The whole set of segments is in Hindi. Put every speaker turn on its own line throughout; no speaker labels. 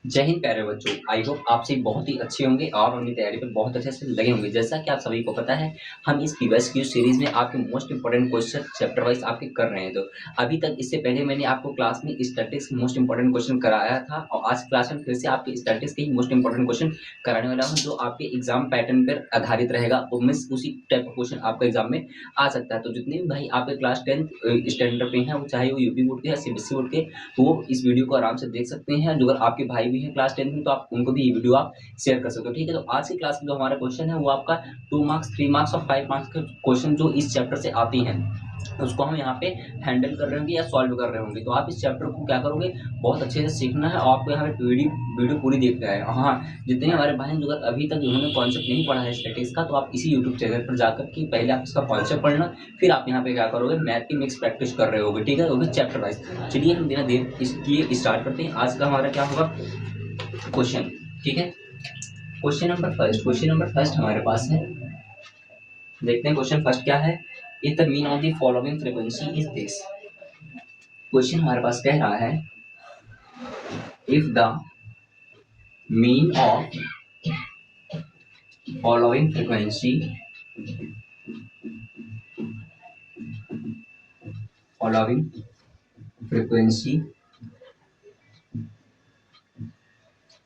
जय हिंद प्यारे बच्चों। आई होप आप सभी बहुत ही अच्छे होंगे और अपनी तैयारी पर बहुत अच्छे से लगे होंगे। जैसा कि आप सभी को पता है, हम इस पीवाईक्यू क्यू सीरीज में आपके most important question chapter wise आपके कर रहे हैं। तो अभी तक इससे पहले मैंने आपको क्लास में स्टैटिक्स मोस्ट इंपोर्टेंट क्वेश्चन कराया था और आज क्लास में फिर से आपके स्टैटिक्स के ही मोस्ट इंपोर्टेंट क्वेश्चन कराने वाला हूँ, जो आपके एग्जाम पैटर्न पर आधारित रहेगा। और मीन्स उसी टाइप का क्वेश्चन आपके एग्जाम में आ सकता है। तो जितने भी भाई आपके क्लास 10th स्टैंडर्ड पे हैं, वो चाहे वो यूपी बोर्ड के या सीबीएसई बोर्ड के, तो वो इस वीडियो को आराम से देख सकते हैं। जो अगर आपके भाई भी हैं क्लास 10 में, तो आप उनको भी ये वीडियो आप शेयर कर सकते हो। ठीक है, तो आज की क्लास में जो हमारा क्वेश्चन है वो आपका 2 मार्क्स, 3 मार्क्स और 5 मार्क्स के क्वेश्चन जो इस चैप्टर से आती हैं, उसको हम यहाँ पे हैंडल कर रहे होंगे या सॉल्व कर रहे होंगे। तो आप इस चैप्टर को क्या करोगे, बहुत अच्छे से सीखना है और आपको यहाँ पे वीडियो पूरी देखना है। हाँ, जितने हमारे भाई जो अगर अभी तक उन्होंने कॉन्सेप्ट नहीं पढ़ा है स्टैटिक्स का, तो आप इसी यूट्यूब चैनल पर जाकर के पहले आप इसका कॉन्सेप्ट पढ़ना, फिर आप यहाँ पे क्या करोगे, मैथ की मिक्स प्रैक्टिस कर रहे होगे। ठीक है, वो भी चैप्टर वाइज। चलिए हम बिना देर इसकी स्टार्ट करते हैं। आज का हमारा क्या होगा क्वेश्चन। ठीक है, क्वेश्चन नंबर फर्स्ट हमारे पास है। देखते हैं क्वेश्चन फर्स्ट क्या है। If the mean of the following frequency is this. Question हमारे पास कह रहा है, if the mean of following frequency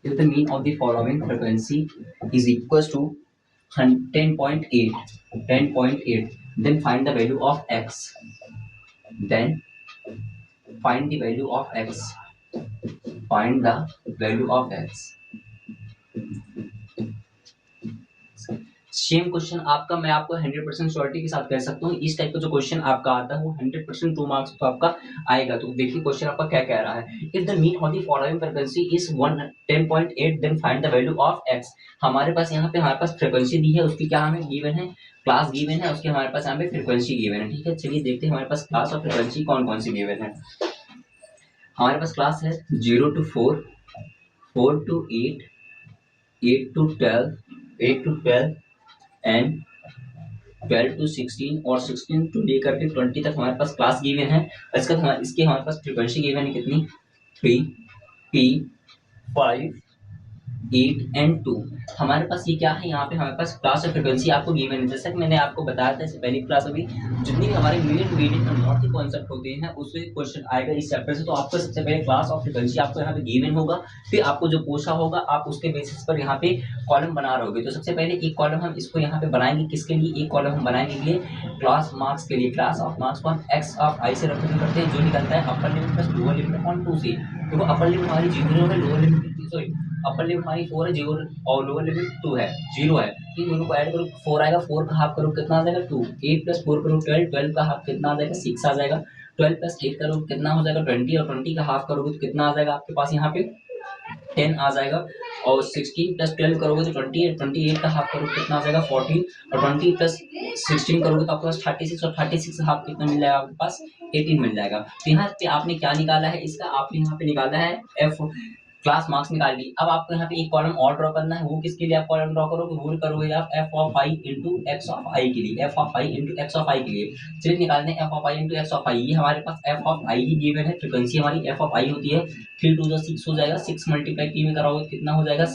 if the mean of the following frequency is equals to 10.8, then find the value of x. Then find the value of x. Same question आपका, मैं आपको 100% श्योरिटी के साथ कह सकता हूँ, इस टाइप का जो क्वेश्चन आपका आता है वो 100% 2 मार्क्स तो आपका आएगा। तो देखिए क्वेश्चन आपका क्या कह रहा है। If the mean of the following frequency is 10.8, then find the value of x। हमारे पास यहाँ पे हमारे पास फ्रीक्वेंसी दी है, उसकी क्या हमें गिवन है, क्लास गिवन है, उसके हमारे पास यहाँ पे फ्रीक्वेंसी गिवन है। ठीक है, चलिए देखते हैं हमारे पास क्लास और फ्रीक्वेंसी कौन कौन सी गिवन है। हमारे पास क्लास है 0 to 4, 4 to 8, 8 to 12, 8 to 12 and 12 to 16 और 16 टू लेकर के 20 तक हमारे पास क्लास गिवन है। इसके हमारे पास फ्रीक्वेंसी गिवन है कितनी, 3, P, 5, 8 एंड 2। हमारे पास ये क्या है, यहाँ पे हमारे पास क्लास और फ्रीक्वेंसी आपको गिवन है। जैसा कि मैंने आपको बताया था इससे पहली क्लास में, जितनी भी हमारे मीडियम और नॉर्थ के कॉन्सेप्ट होते हैं उससे क्वेश्चन आएगा इस चैप्टर से। तो आपको सबसे पहले क्लास और फ्रीक्वेंसी आपको यहाँ पे गिवन होगा, फिर आपको जो पूछा होगा आप उसके बेसिस पर यहाँ पे कॉलम बना रहे होगे। तो सबसे पहले एक कॉलम हम इसको यहाँ पे बनाएंगे, किसके लिए, एक कॉलम हम बनाएंगे क्लास मार्क्स के लिए। क्लास ऑफ मार्क्स को हम एक्स ऑफ आई से रिप्रेजेंट करते हैं, जो निकलता है upper limit plus lower limit upon 2 से। देखो अपर लिमिट हमारी 0 है, lower limit sorry upper limit हमारी 4 है, 0 और लोअर लिमिट 2 है, 0 है। इन दोनों को ऐड करो, 4 आएगा, 4 का हाफ करो कितना आ जाएगा 2, 8 प्लस 4 करो 12, 12 का हाफ कितना आ जाएगा 6 आ जाएगा, 12 प्लस 8 करो कितना हो जाएगा 20, और 20 का हाफ करोगे तो कितना आ जाएगा आपके पास यहाँ पे 10 आ जाएगा। और 16 प्लस 12 करोगे तो 28, 28 का हाफ करोगे कितना आ जाएगा 14, और 20 प्लस 16 करोगे तो आपके पास 36, और 36 का हाफ कितना मिल जाएगा आपके पास 18 मिल जाएगा। तो यहाँ पे आपने क्या निकाला है, इसका आपने यहाँ पे निकाला है एफ क्लास मार्क्स निकाल ली। अब आपको यहाँ पे एक कॉलम और ड्रॉ करना है, वो किसके लिए आप कॉलम ड्रॉ करोगे, वो करोगे आप F of I into x of आई के लिए, F of I into x of आई के लिए। चलिए निकालते हैं F of I into x of I. ये हमारे पास एफ ऑफ आई ही गिवन है, फ्रीक्वेंसी हमारी एफ ऑफ आई होती है, 3 2 6 हो जाएगा, 6 मल्टीप्लाई पी में कराओगे कितना हो जाएगा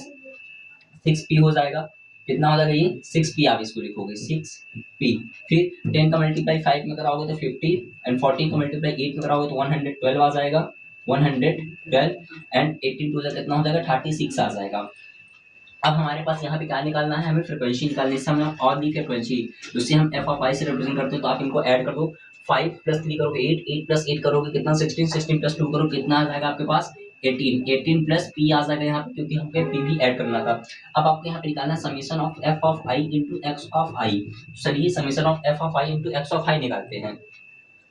6p हो जाएगा। कितना हो जाएगा ये 6p, आप इसको लिखोगे 6p। फिर 10 का मल्टीप्लाई 5 में कराओगे तो 50, एंड 14 का मल्टीप्लाई 8 में कराओगे तो 112 आ जाएगा, 112 एंड 18 टू कितना हो जाएगा 36 आ जाएगा। अब हमारे पास यहाँ पे क्या निकालना है, हमें फ्रीक्वेंसी निकालनी है। हम और दी फ्रीक्वेंसी जिससे हम एफ ऑफ आई से रिप्रेजेंट करते हैं, तो आप इनको ऐड कर दो, 5 प्लस 3 करोगे 8, 8 प्लस 8 करोगे कितना 16, 16 प्लस 2 करोगे कितना आ जाएगा आपके पास 18, 18 प्लस पी आ जाएगा यहाँ पे, क्योंकि हमको पी भी ऐड करना था। अब आपको यहाँ पे निकालना है summation of F of I into x of I. चलिए summation of F of I into x of I निकालते हैं।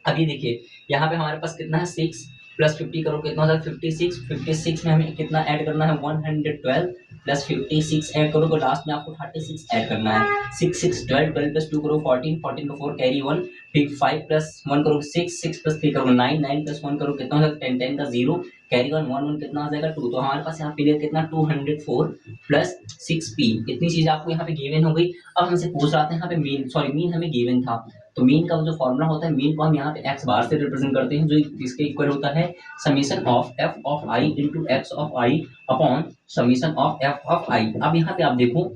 अभी देखिए यहाँ पे हमारे पास कितना है 6 प्लस 50 करो कितना हो जाएगा 56, 56 में हमें कितना ऐड करना है 112 प्लस 56 ऐड करो तो लास्ट में आपको 36 ऐड करना है। 6 6 12, 12 प्लस 2 करो 14, 14 का 4 कैरी 1, फिर 5 प्लस 1 करो 6, 6 प्लस 3 करो 9, 9 प्लस 1 करो कितना हो जाएगा 10, 10 का 0, कैरी वन 1 1 कितना आ जाएगा 2, तो हमारे पास यहाँ पीरियड कितना 204 प्लस 6p, इतनी चीजें आपको यहाँ पे गिवन हो गई। अब हमसे पूछ रहा था यहाँ पे मीन हमें गिवन था, तो मीन का जो फॉर्मूला होता है, मीन को हम यहाँ पे x बार से रिप्रेजेंट करते हैं, जो इसके इक्वल होता है summation of f of i into x of i upon summation of f of i। अब यहाँ पे आप देखो,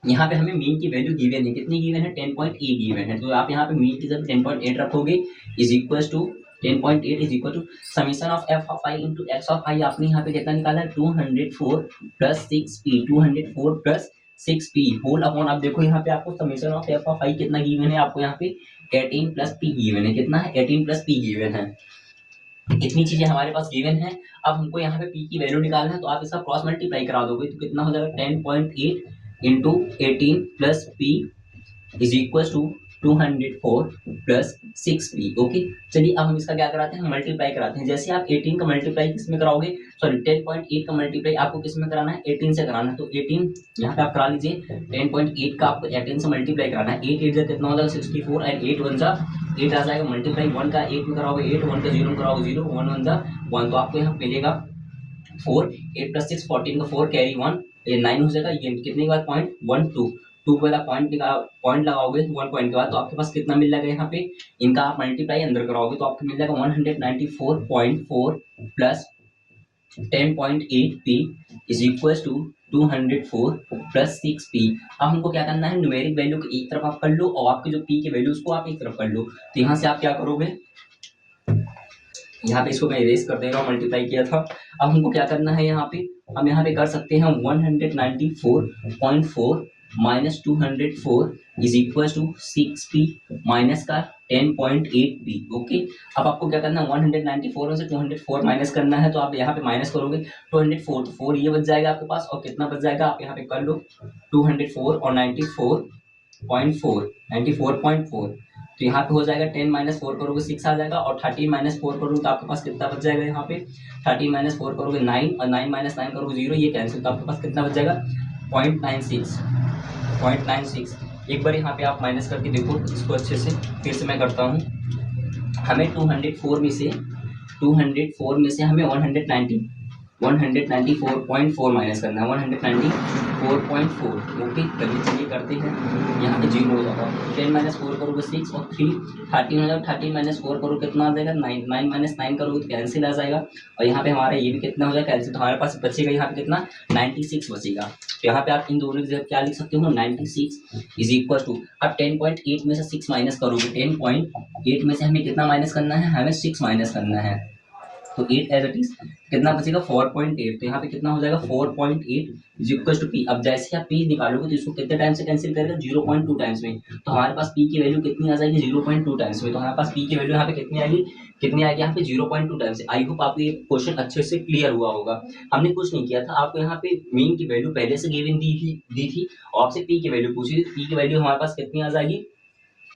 यहाँ पे हमें मीन की वैल्यू गिवन है, कितनी गिवन है 10.8 गिवन है, तो आप यहाँ पे मीन की जब 10.8 रखोगे is equal to 10.8 is equal to summation of f of i into x of i। आपने यहाँ पे कितना निकाला है 204 plus 6p, 204 plus 6p whole upon, आप देखो यहाँ पे आपको summation of f of i कितना गिवन है, आपको यहाँ पे 18 प्लस p गिवन है, कितना है 18 प्लस p गिवन है। इतनी चीजें हमारे पास गिवन है। अब हमको यहाँ पे p की वैल्यू निकालना है, तो आप इसका क्रॉस मल्टीप्लाई करा दोगे तो कितना हो जाएगा 10.8 into 18 plus p is equal to 204 plus 6p। Okay, चलिए अब हम इसका क्या कराते हैं, मल्टीप्लाई कराते हैं। जैसे आप 18 का मल्टीप्लाई किस में कराओगे, सॉरी 10.8 का मल्टीप्लाई आपको किस में कराना है 18 से कराना है, तो 18 यहाँ पे आप करा लीजिए। 10.8 का आपको 18 से मल्टीप्लाई कराना है, 8 8 जा कितना हो जाएगा 64 एंड 8 1 जा 8 आ जाएगा, मल्टीप्लाई 1 का 8 में कराओगे 8, 1 का 0 में कराओगे 0, 1 1 जा 1, तो आपको यहाँ मिलेगा 4, 8 प्लस 6 14 का 4 कैरी 1, ये 9 हो जाएगा। ये कितने के बाद पॉइंट 1 2 2 वाला पॉइंट लगाओगे 1 पॉइंट के बाद, तो आपके पास कितना मिल जाएगा यहाँ पे, इनका आप मल्टीप्लाई अंदर कराओगे तो आपको मिल जाएगा 194.4 plus 10.8p is equal to 204 plus 6p। अब हमको क्या करना है, न्यूमेरिक वैल्यू को एक तरफ आप कर लो और आपकी जो p की वैल्यू उसको आप एक तरफ कर लो। तो यहाँ से आप क्या करोगे, यहाँ पे इसको मैं इरेज कर देगा, मल्टीप्लाई किया था। अब हमको क्या करना है, यहाँ पे हम यहाँ पे कर सकते हैं 194.4 minus 204 is equal to 6p minus का 10.8p। ओके, अब आपको क्या करना है 194 में से 204 माइनस करना है, तो आप यहाँ पे माइनस करोगे 204, तो 4 ये बच जाएगा आपके पास, और कितना बच जाएगा आप यहाँ पे कर लो 204 और 94.4 तो यहाँ पे हो जाएगा 10 माइनस 4 करोगे 6 आ जाएगा, और 13 माइनस 4 करोगे तो आपके पास कितना बच जाएगा, यहाँ पे 13 माइनस 4 करोगे 9, और 9 माइनस 9 करोगे 0, ये कैंसिल, तो आपके पास कितना बच जाएगा 0.96। एक बार यहाँ पे आप माइनस करके देखो इसको अच्छे से, फिर से मैं करता हूँ। हमें 204 में से हमें 194.4 माइनस करना है, 194.4। ओके, चलिए करते हैं। यहाँ पे 0 हो जाएगा, 10 माइनस 4 करोगे 6 और 3 13 हो जाएगा, 13 माइनस 4 करोगे कितना आ जाएगा 9, 9 माइनस 9 करोगे तो कैंसिल आ जाएगा, और यहाँ पे हमारा ये भी कितना हो जाएगा कैंसिल, तो हमारे पास बचेगा यहाँ पे कितना 96 बचेगा। तो यहाँ पे आप इन दोनों की जगह क्या लिख सकते हो 96 इज इक्वल टू, अब 10.8 में से 6 माइनस करोगे, 10.8 में से हमें कितना माइनस करना है, हमें 6 माइनस करना है, तो 8 एज इट इज कितना बचेगा 4.8, तो यहाँ पे कितना हो जाएगा 4.8 इज इक्वल टू p। अब जैसे आप p निकालोगे तो इसको कितने टाइम से कैंसिल करेगा 0.2 टाइम्स में, तो हमारे पास p की वैल्यू कितनी आ जाएगी 0.2 टाइम्स में, तो हमारे पास p की वैल्यू यहाँ पे कितनी आएगी यहाँ पे 0.2 टाइम्स। आई होप आपको ये क्वेश्चन अच्छे से क्लियर हुआ होगा। हमने कुछ नहीं किया था, आपको यहाँ पे मीन की वैल्यू पहले से गिवन दी थी और आपसे p की वैल्यू पूछी थी, p की वैल्यू हमारे पास कितनी आ जाएगी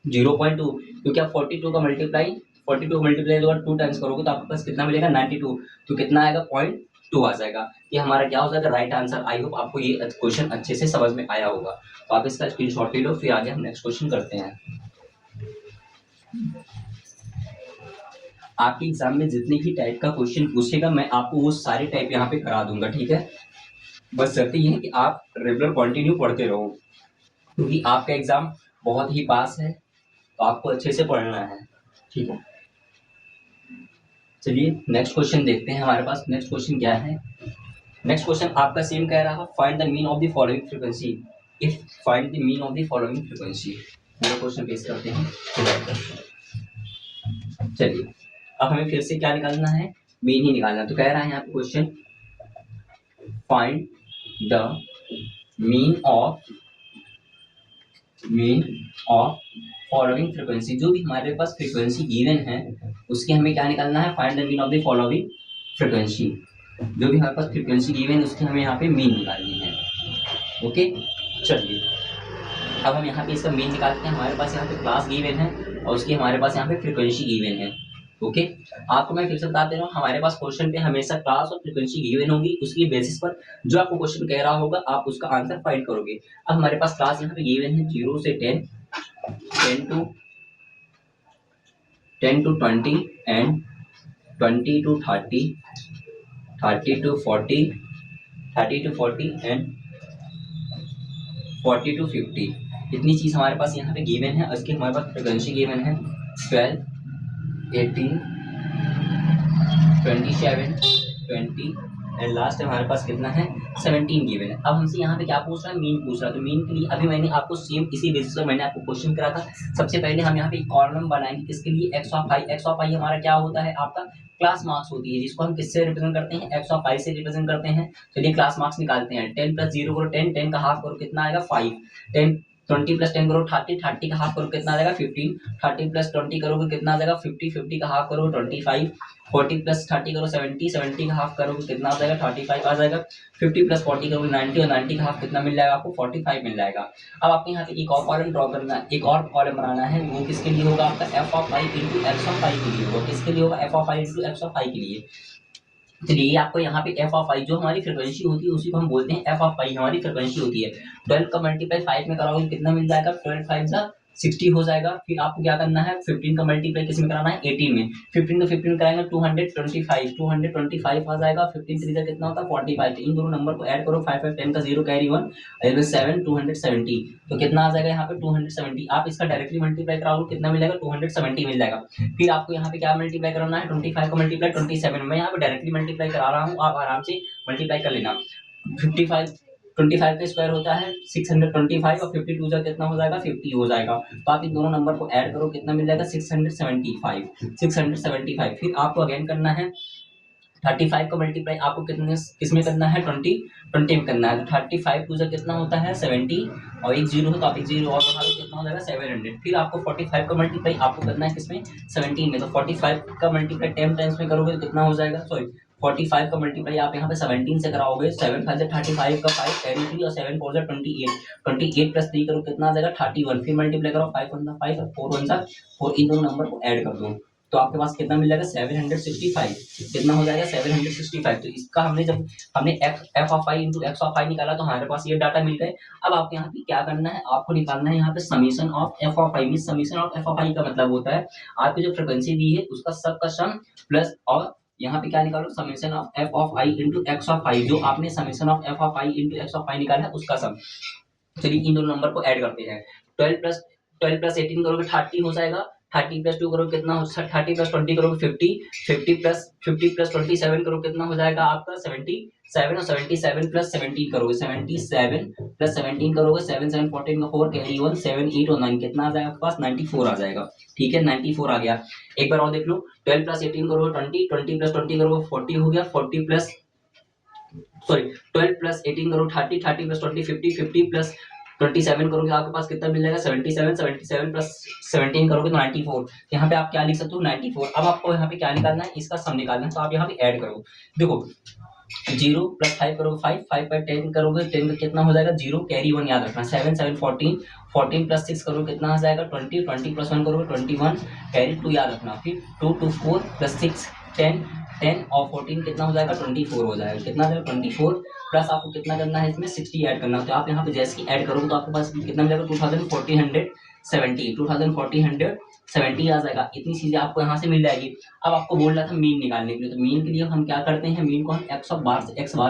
0.2, क्योंकि आप 42 का मल्टीप्लाई 2 टाइम्स करोगे तो आपके पास कितना मिलेगा 92, तो कितना आएगा 0.2 आ जाएगा। ये हमारा क्या हो जाएगा राइट आंसर। आई होप आपको ये क्वेश्चन अच्छे से समझ में आया होगा, तो आप इसका स्क्रीनशॉट ले लो, फिर आगे हम नेक्स्ट क्वेश्चन करते हैं। आपके एग्जाम में जितने भी टाइप का क्वेश्चन पूछेगा मैं आपको वो सारे टाइप यहाँ पे करा दूंगा, ठीक है। बस शर्त ये है कि आप रेगुलर कंटिन्यू पढ़ते रहो, क्योंकि आपका एग्जाम बहुत ही पास है, तो आपको अच्छे से पढ़ना है, ठीक है। चलिए नेक्स्ट क्वेश्चन देखते हैं। हमारे पास नेक्स्ट क्वेश्चन क्या है, नेक्स्ट क्वेश्चन आपका सेम कह रहा है find the mean of the following frequency, if find the mean of the following frequency. पूरा क्वेश्चन पेश करते हैं। चलिए अब हमें फिर से क्या निकालना है, मीन ही निकालना। तो कह रहा है यहाँ पे question find the mean of following frequency. जो भी हमारे पास फ्रीक्वेंसी गिवन है उसके हमें क्या निकालना है, find the mean of the following frequency. जो भी हमारे पास फ्रीक्वेंसी गिवन है उसकी हमें यहाँ पे मीन निकालनी है। ओके, चलिए अब हम यहाँ पे इसका मीन निकालते हैं। हमारे पास यहाँ पे क्लास गिवन है और उसकी हमारे पास यहाँ पे फ्रीक्वेंसी गिवन है। ओके, आपको मैं फिर से बता दे रहा हूँ, हमारे पास क्वेश्चन पे हमेशा क्लास और फ्रीक्वेंसी गिवन होगी, उसकी बेसिस पर जो आपको क्वेश्चन कह रहा होगा आप उसका आंसर फाइंड करोगे। अब हमारे पास क्लास यहाँ पे गिवन है 0 से 10, 10 to 20 and 20 to 30, 30 to 40, 30 to 40 and 40 to 50, इतनी चीज़ हमारे पास यहाँ पे गिवन है। उसके हमारे पास फ्रीक्वेंसी गिवन है 12, 18, 27, 20 एंड लास्ट हमारे पास कितना है 17 गिवन है। अब हमसे यहाँ पे क्या पूछ रहा है, मीन पूछ रहा है। तो मीन के लिए अभी मैंने आपको सेम इसी बेसिस पर मैंने आपको क्वेश्चन करा था। सबसे पहले हम यहाँ पे कॉलम बनाएंगे किसके लिए, X of I. X of आई हमारा क्या होता है, आपका क्लास मार्क्स होती है, जिसको हम किससे रिप्रेजेंट करते हैं, एक्स ऑफ आई से रिप्रेजेंट करते हैं। चलिए क्लास मार्क्स निकालते हैं। 10 प्लस 0 करो 10, 10 का हाफ करो कितना आएगा 5, 10 20 प्लस 10 करो 30, 30 का हाफ करो कितना आ जाएगा 15, 30 प्लस 20 करोगे कितना आ जाएगा 50, 50 का हाफ करोगे 25, 40 प्लस 30 करो 70, 70 का हाफ करोगे कितना आ जाएगा 35 आ जाएगा, 50 प्लस 40 करोगे 90 और 90 का हाफ कितना मिल जाएगा आपको 45 मिल जाएगा। अब आपको यहाँ पे एक और कॉलम ड्रॉ करना है, एक और कॉलम बनाना है। वो किसके लिए होगा, आपका F of I into x of आई के लिए होगा। किसके लिए होगा, F of I into x of आई के लिए। चलिए आपको यहाँ पे एफ ऑफ आई जो हमारी फ्रिक्वेंसी होती है उसी को हम बोलते हैं एफ ऑफ आई, हमारी फ्रिक्वेंसी होती है। 12 का मल्टीप्लाई 5 में कराओगे कितना मिल जाएगा, 12 5 जा 60 हो जाएगा। फिर आपको क्या करना है, 15 का मल्टीप्लाई किस में कराना है 18 में। 15 का 15 कराएंगे 225, 225 आ जाएगा। 15 3 का कितना होता है 45। इन दोनों नंबर को ऐड करो, 5 5 10 का 0 कैरी 1 7 270, तो कितना आ जाएगा यहाँ पे 270। आप इसका डायरेक्टली मल्टीप्लाई कराओगे कितना मिलेगा 270 मिल जाएगा। फिर आपको यहाँ पे क्या मल्टीप्लाई करना है, 25 का मल्टीप्लाई 27। मैं यहाँ पे डायरेक्टली मल्टीप्लाई करा रहा हूँ, आप आराम से मल्टीप्लाई कर लेना। 25 का स्क्वायर होता है 625 और 52 जा कितना हो जाएगा 50 हो जाएगा। तो आप इन दोनों नंबर को ऐड करो कितना मिल जाएगा 675। फिर आपको अगेन करना है 35 का मल्टीप्लाई आपको कितने किसमें करना है 20 में करना है। तो 35 टू जा कितना होता है 70 और एक जीरो है तो आप एक जीरो और बढ़ा लो कितना हो जाएगा 700। फिर आपको 45 का मल्टीप्लाई आपको करना है किसमें 17 में। तो 45 का मल्टीप्लाई 10 टाइम्स में करोगे तो कितना हो जाएगा, सॉरी 45 का मल्टीप्लाई आप यहाँ पे 17 से कराओगे। 7 5 35 का 5 कैरी 3 और 7 4 28, 28 प्लस 3 करो कितना आ जाएगा 31। फिर मल्टीप्लाई करो 5 1 5 और 4 1 4, इन दोनों नंबर को ऐड कर दो तो आपके पास कितना मिल जाएगा 765। कितना हो जाएगा 765। तो इसका हमने F of I into x of I निकाला तो हमारे पास ये डाटा मिल गए। अब आपको यहाँ पे क्या करना है, आपको निकालना है यहाँ पे summation of F of I. Mean summation of F of I का मतलब होता है आपकी जो फ्रिक्वेंसी दी है उसका सब का सम प्लस, और यहाँ पे क्या निकालो summation of F of I into x of आई। जो आपने summation of F of I into x of I निकाला है उसका सम। चलिए इन दोनों नंबर को ऐड करते हैं। 12 प्लस 18 करोगे 30 हो जाएगा। 30 प्लस 2 करोगे कितना हो, 30 प्लस 20 करोगे 50, 50 प्लस 27 करोगे कितना हो जाएगा आपका 77 और 77 प्लस 17 करोगे 77 प्लस 17 करोगे 7 7 14 का 4 कैरी 1 7 8 और 9 कितना आ जाएगा आपके पास 94 आ जाएगा। ठीक है 94 आ गया। एक बार और देख लो 12 प्लस 18 करोगे 20, 20 प्लस 20 करोगे 40 हो गया। 40 प्लस 12 प्लस 18 करो 30, 30 प्लस 20 50, 50 प्लस 27 करोगे आपके पास कितना मिल जाएगा 77, 77 प्लस 17 करोगे तो 94। यहाँ पे आप क्या लिख सकते हो 94। अब आपको यहाँ पे क्या निकालना है, इसका सम निकालना है। तो आप यहाँ पे ऐड करो, देखो 0 प्लस 5 करोगे 5, 5 पर 10 करोगे 10 का कितना हो जाएगा 0 कैरी 1 याद रखना। 7 7 14, 14 प्लस 6 करोगे कितना आ जाएगा 20, 20 प्लस 1 करोगे 21 कैरी 2 याद रखना। फिर 2 2 4 प्लस 6 10, 10 और 14 कितना हो जाएगा 24 हो जाएगा। कितना हो जाएगा 24 प्लस आपको कितना करना है इसमें 60 ऐड करना। तो आप यहाँ पे जैसे कि ऐड करोगे तो आपके पास कितना मिलेगा 2470 आ जाएगा। इतनी चीजें आपको यहाँ से मिल जाएगी। अब आपको बोल रहा था मीन निकालने के लिए, तो मीन के लिए हम क्या करते हैं, मीन को हम एक्स बार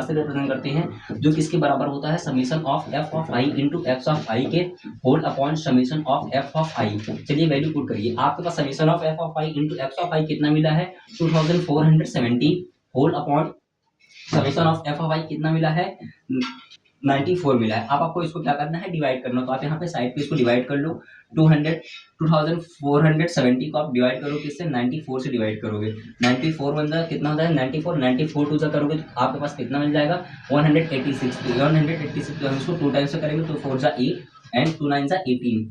से रिप्रेजेंट करते हैं जो किसके बराबर होता है summation of F of I into x of आई के whole upon summation of F of I. चलिए वैल्यू पुट करिए। आपके पास summation of F of I into x of आई कितना मिला है 2470 whole upon summation of F of आई कितना मिला है 94 मिला है। अब आपको इसको क्या करना है डिवाइड करना। तो आप यहाँ पे साइड पे इसको डिवाइड कर लो। 2470 को आप डिवाइड करो किससे 94 से डिवाइड करोगे। 94 बन कितना होता है 94 टू जा करोगे तो आपके पास कितना मिल जाएगा 186। 186 तो हम इसको 2 टाइम्स से करेंगे तो 4 जा 8 एंड 2 9 जा 18,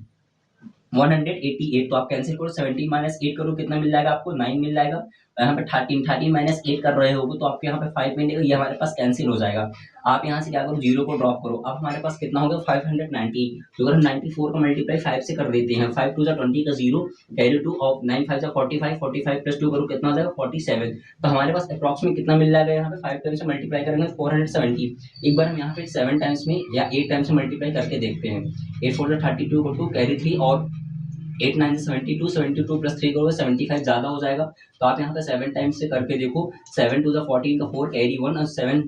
188। तो आप कैंसिल करो 17 माइनस 8 करो कितना मिल जाएगा आपको 9 मिल जाएगा। यहाँ पे 13 माइनस 8 कर रहे हो तो आपके यहाँ पे 5 मिलेगा, ये हमारे पास कैंसिल हो जाएगा। आप यहाँ से क्या करो 0 को ड्रॉप करो। अब हमारे पास कितना होगा 590। तो अगर हम 94 का मल्टीप्लाई 5 से कर देते हैं 5 2 जा 20 का 0 कैरी 2 और 9 5 जा 45, 45 प्लस 2 करो कितना हो जाएगा 47। तो हमारे पास अप्रॉक्सीमेट कितना मिल जाएगा यहाँ पे 5 टाइम्स से मल्टीप्लाई करेंगे 470। एक बार हम यहाँ पे 7 टाइम्स में या 8 टाइम्स से मल्टीप्लाई करके देखते हैं। 8 4 जा 32 को 2 कैरी 3 और 8 9 72, 72 प्लस 3 करोगे 75 ज़्यादा हो जाएगा, तो आप यहाँ पे 7 टाइम्स से करके देखो। 7 टू द 14 का 4 कैरी 1 और 7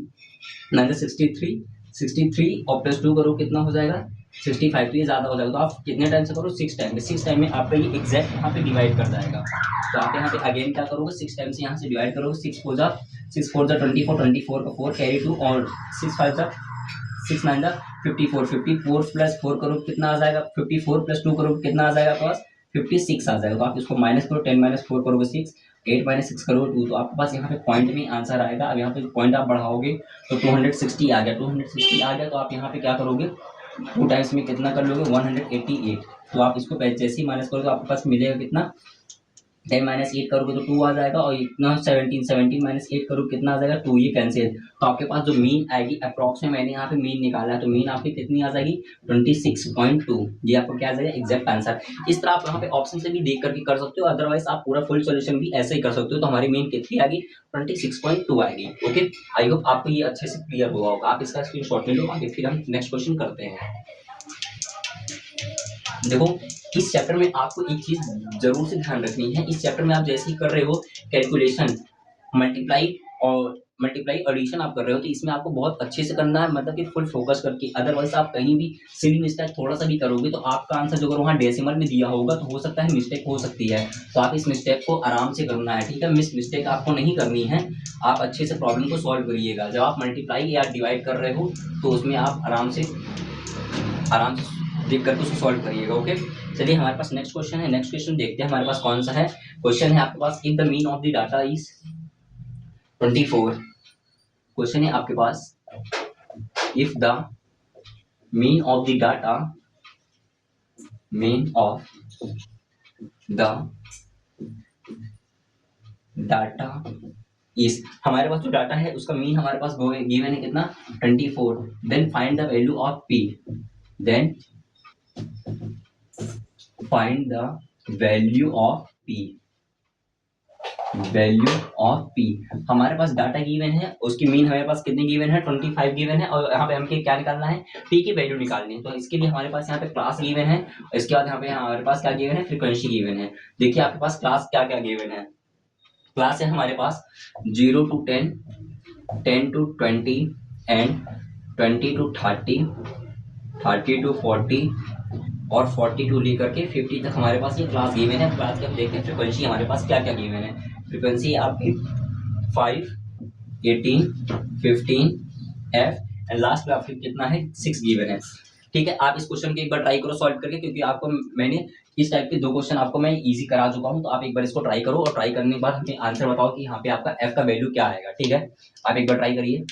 9 63, 63 और प्लस 2 करो कितना हो जाएगा 65, तो ये ज़्यादा हो जाएगा। तो आप कितने टाइम से करो 6 टाइम, 6 टाइम में आपका ये एग्जैक्ट यहाँ पे डिवाइड कर जाएगा। तो आप यहाँ पे अगेन क्या करोगे 6 टाइम से यहाँ से डिवाइड करोगे। 6 4 जा 24, 24 का 4 कैरी 2 और 6 5 जा 6 9 जा 54, 54 प्लस 4 करो कितना आ जाएगा 54 प्लस 2 करो कितना आ जाएगा आपके पास 56 आ जाएगा। तो आप इसको माइनस करो, 10 माइनस 4 करोगे 6, 8 माइनस 6 करोगे 2, तो आपके पास यहाँ पे पॉइंट में आंसर आएगा। अब यहाँ पे पॉइंट आप बढ़ाओगे तो 260 आ गया, 260 आ गया, तो आप यहाँ पे क्या करोगे 2 टाइम्स में कितना कर लोगे 188। तो आप इसको जैसे ही माइनस करोगे तो आपके पास मिलेगा कितना 10 माइनस 8 करोगे तो 2 आ जाएगा, और इतना 17, 17 माइनस 8 करोगे कितना आ जाएगा 2, ये कैंसिल। तो आपके पास जो मीन आएगी अप्रॉक्स में मैंने यहाँ पे मीन निकाला है, तो मीन आपकी कितनी आ जाएगी 26.2, ये आपको क्या आ जाएगा एग्जैक्ट आंसर। इस तरह आप यहाँ पे ऑप्शन से भी देख करके कर सकते हो, अदरवाइज आप पूरा फुल सोल्यूशन भी ऐसे ही कर सकते हो। तो हमारी मीन कितनी आएगी 26.2 आएगी। ओके, आई होप आपको ये अच्छे से क्लियर हुआ होगा। आप इसका स्क्रीनशॉट ले लो, आगे फिर हम नेक्स्ट क्वेश्चन करते हैं। देखो इस चैप्टर में आपको एक चीज जरूर से ध्यान रखनी है। इस चैप्टर में आप जैसे ही कर रहे हो कैलकुलेशन, मल्टीप्लाई एडिशन आप कर रहे हो, तो इसमें आपको बहुत अच्छे से करना है, मतलब कि फुल फोकस करके। अदरवाइज आप कहीं भी सिली मिस्टेक थोड़ा सा भी करोगे तो आपका आंसर जो अगर वहाँ डेसिमल में दिया होगा तो हो सकता है मिस्टेक हो सकती है। तो आप इस मिस्टेक को आराम से करना है, ठीक है। मिस्टेक आपको नहीं करनी है, आप अच्छे से प्रॉब्लम को सॉल्व करिएगा। जब आप मल्टीप्लाई या डिवाइड कर रहे हो तो उसमें आप आराम से देख करके उसको सॉल्व करिएगा। ओके, चलिए हमारे पास नेक्स्ट क्वेश्चन है। नेक्स्ट क्वेश्चन देखते हैं हमारे पास कौन सा है। क्वेश्चन है आपके पास if the mean of the data is 24। Question है आपके पास if the mean of the data is, हमारे पास जो डाटा है उसका मीन हमारे पास गिवन है कितना 24। Then find the value of P, then find the value of P. हमारे पास डाटा गिवन है, उसकी मीन हमारे पास कितनी गिवन है 25 गिवन है, और यहाँ पे हमके क्या निकालना है पी की वैल्यू निकालनी है। तो इसके लिए हमारे पास यहाँ पे क्लास गिवन है, इसके बाद यहाँ पे हमारे पास क्या गिवन है फ्रीक्वेंसी गिवन है। देखिए आपके पास क्लास क्या क्या गिवन है। क्लास है हमारे पास 0 to 10, 10 to 20 and 20 to 30, 30 to 40 और 40 टू लेकर के 50 तक हमारे पास ये क्लास गिवन है। क्लास के हम देखते हैं फ्रीक्वेंसी हमारे पास क्या क्या गिवन है। फ्रीक्वेंसी आपकी 5, 18, 15 एफ एंड लास्ट में आपकी कितना है 6 गिवन है। ठीक है, आप इस क्वेश्चन के एक बार ट्राई करो सॉल्व करके, क्योंकि आपको मैंने इस टाइप के 2 क्वेश्चन आपको मैं इजी करा चुका हूं। तो आप एक बार इसको ट्राई करो, और ट्राई करने के बाद हमें आंसर बताओ कि यहाँ पे आपका एफ का वैल्यू क्या आएगा। ठीक है, आप एक बार ट्राई करिए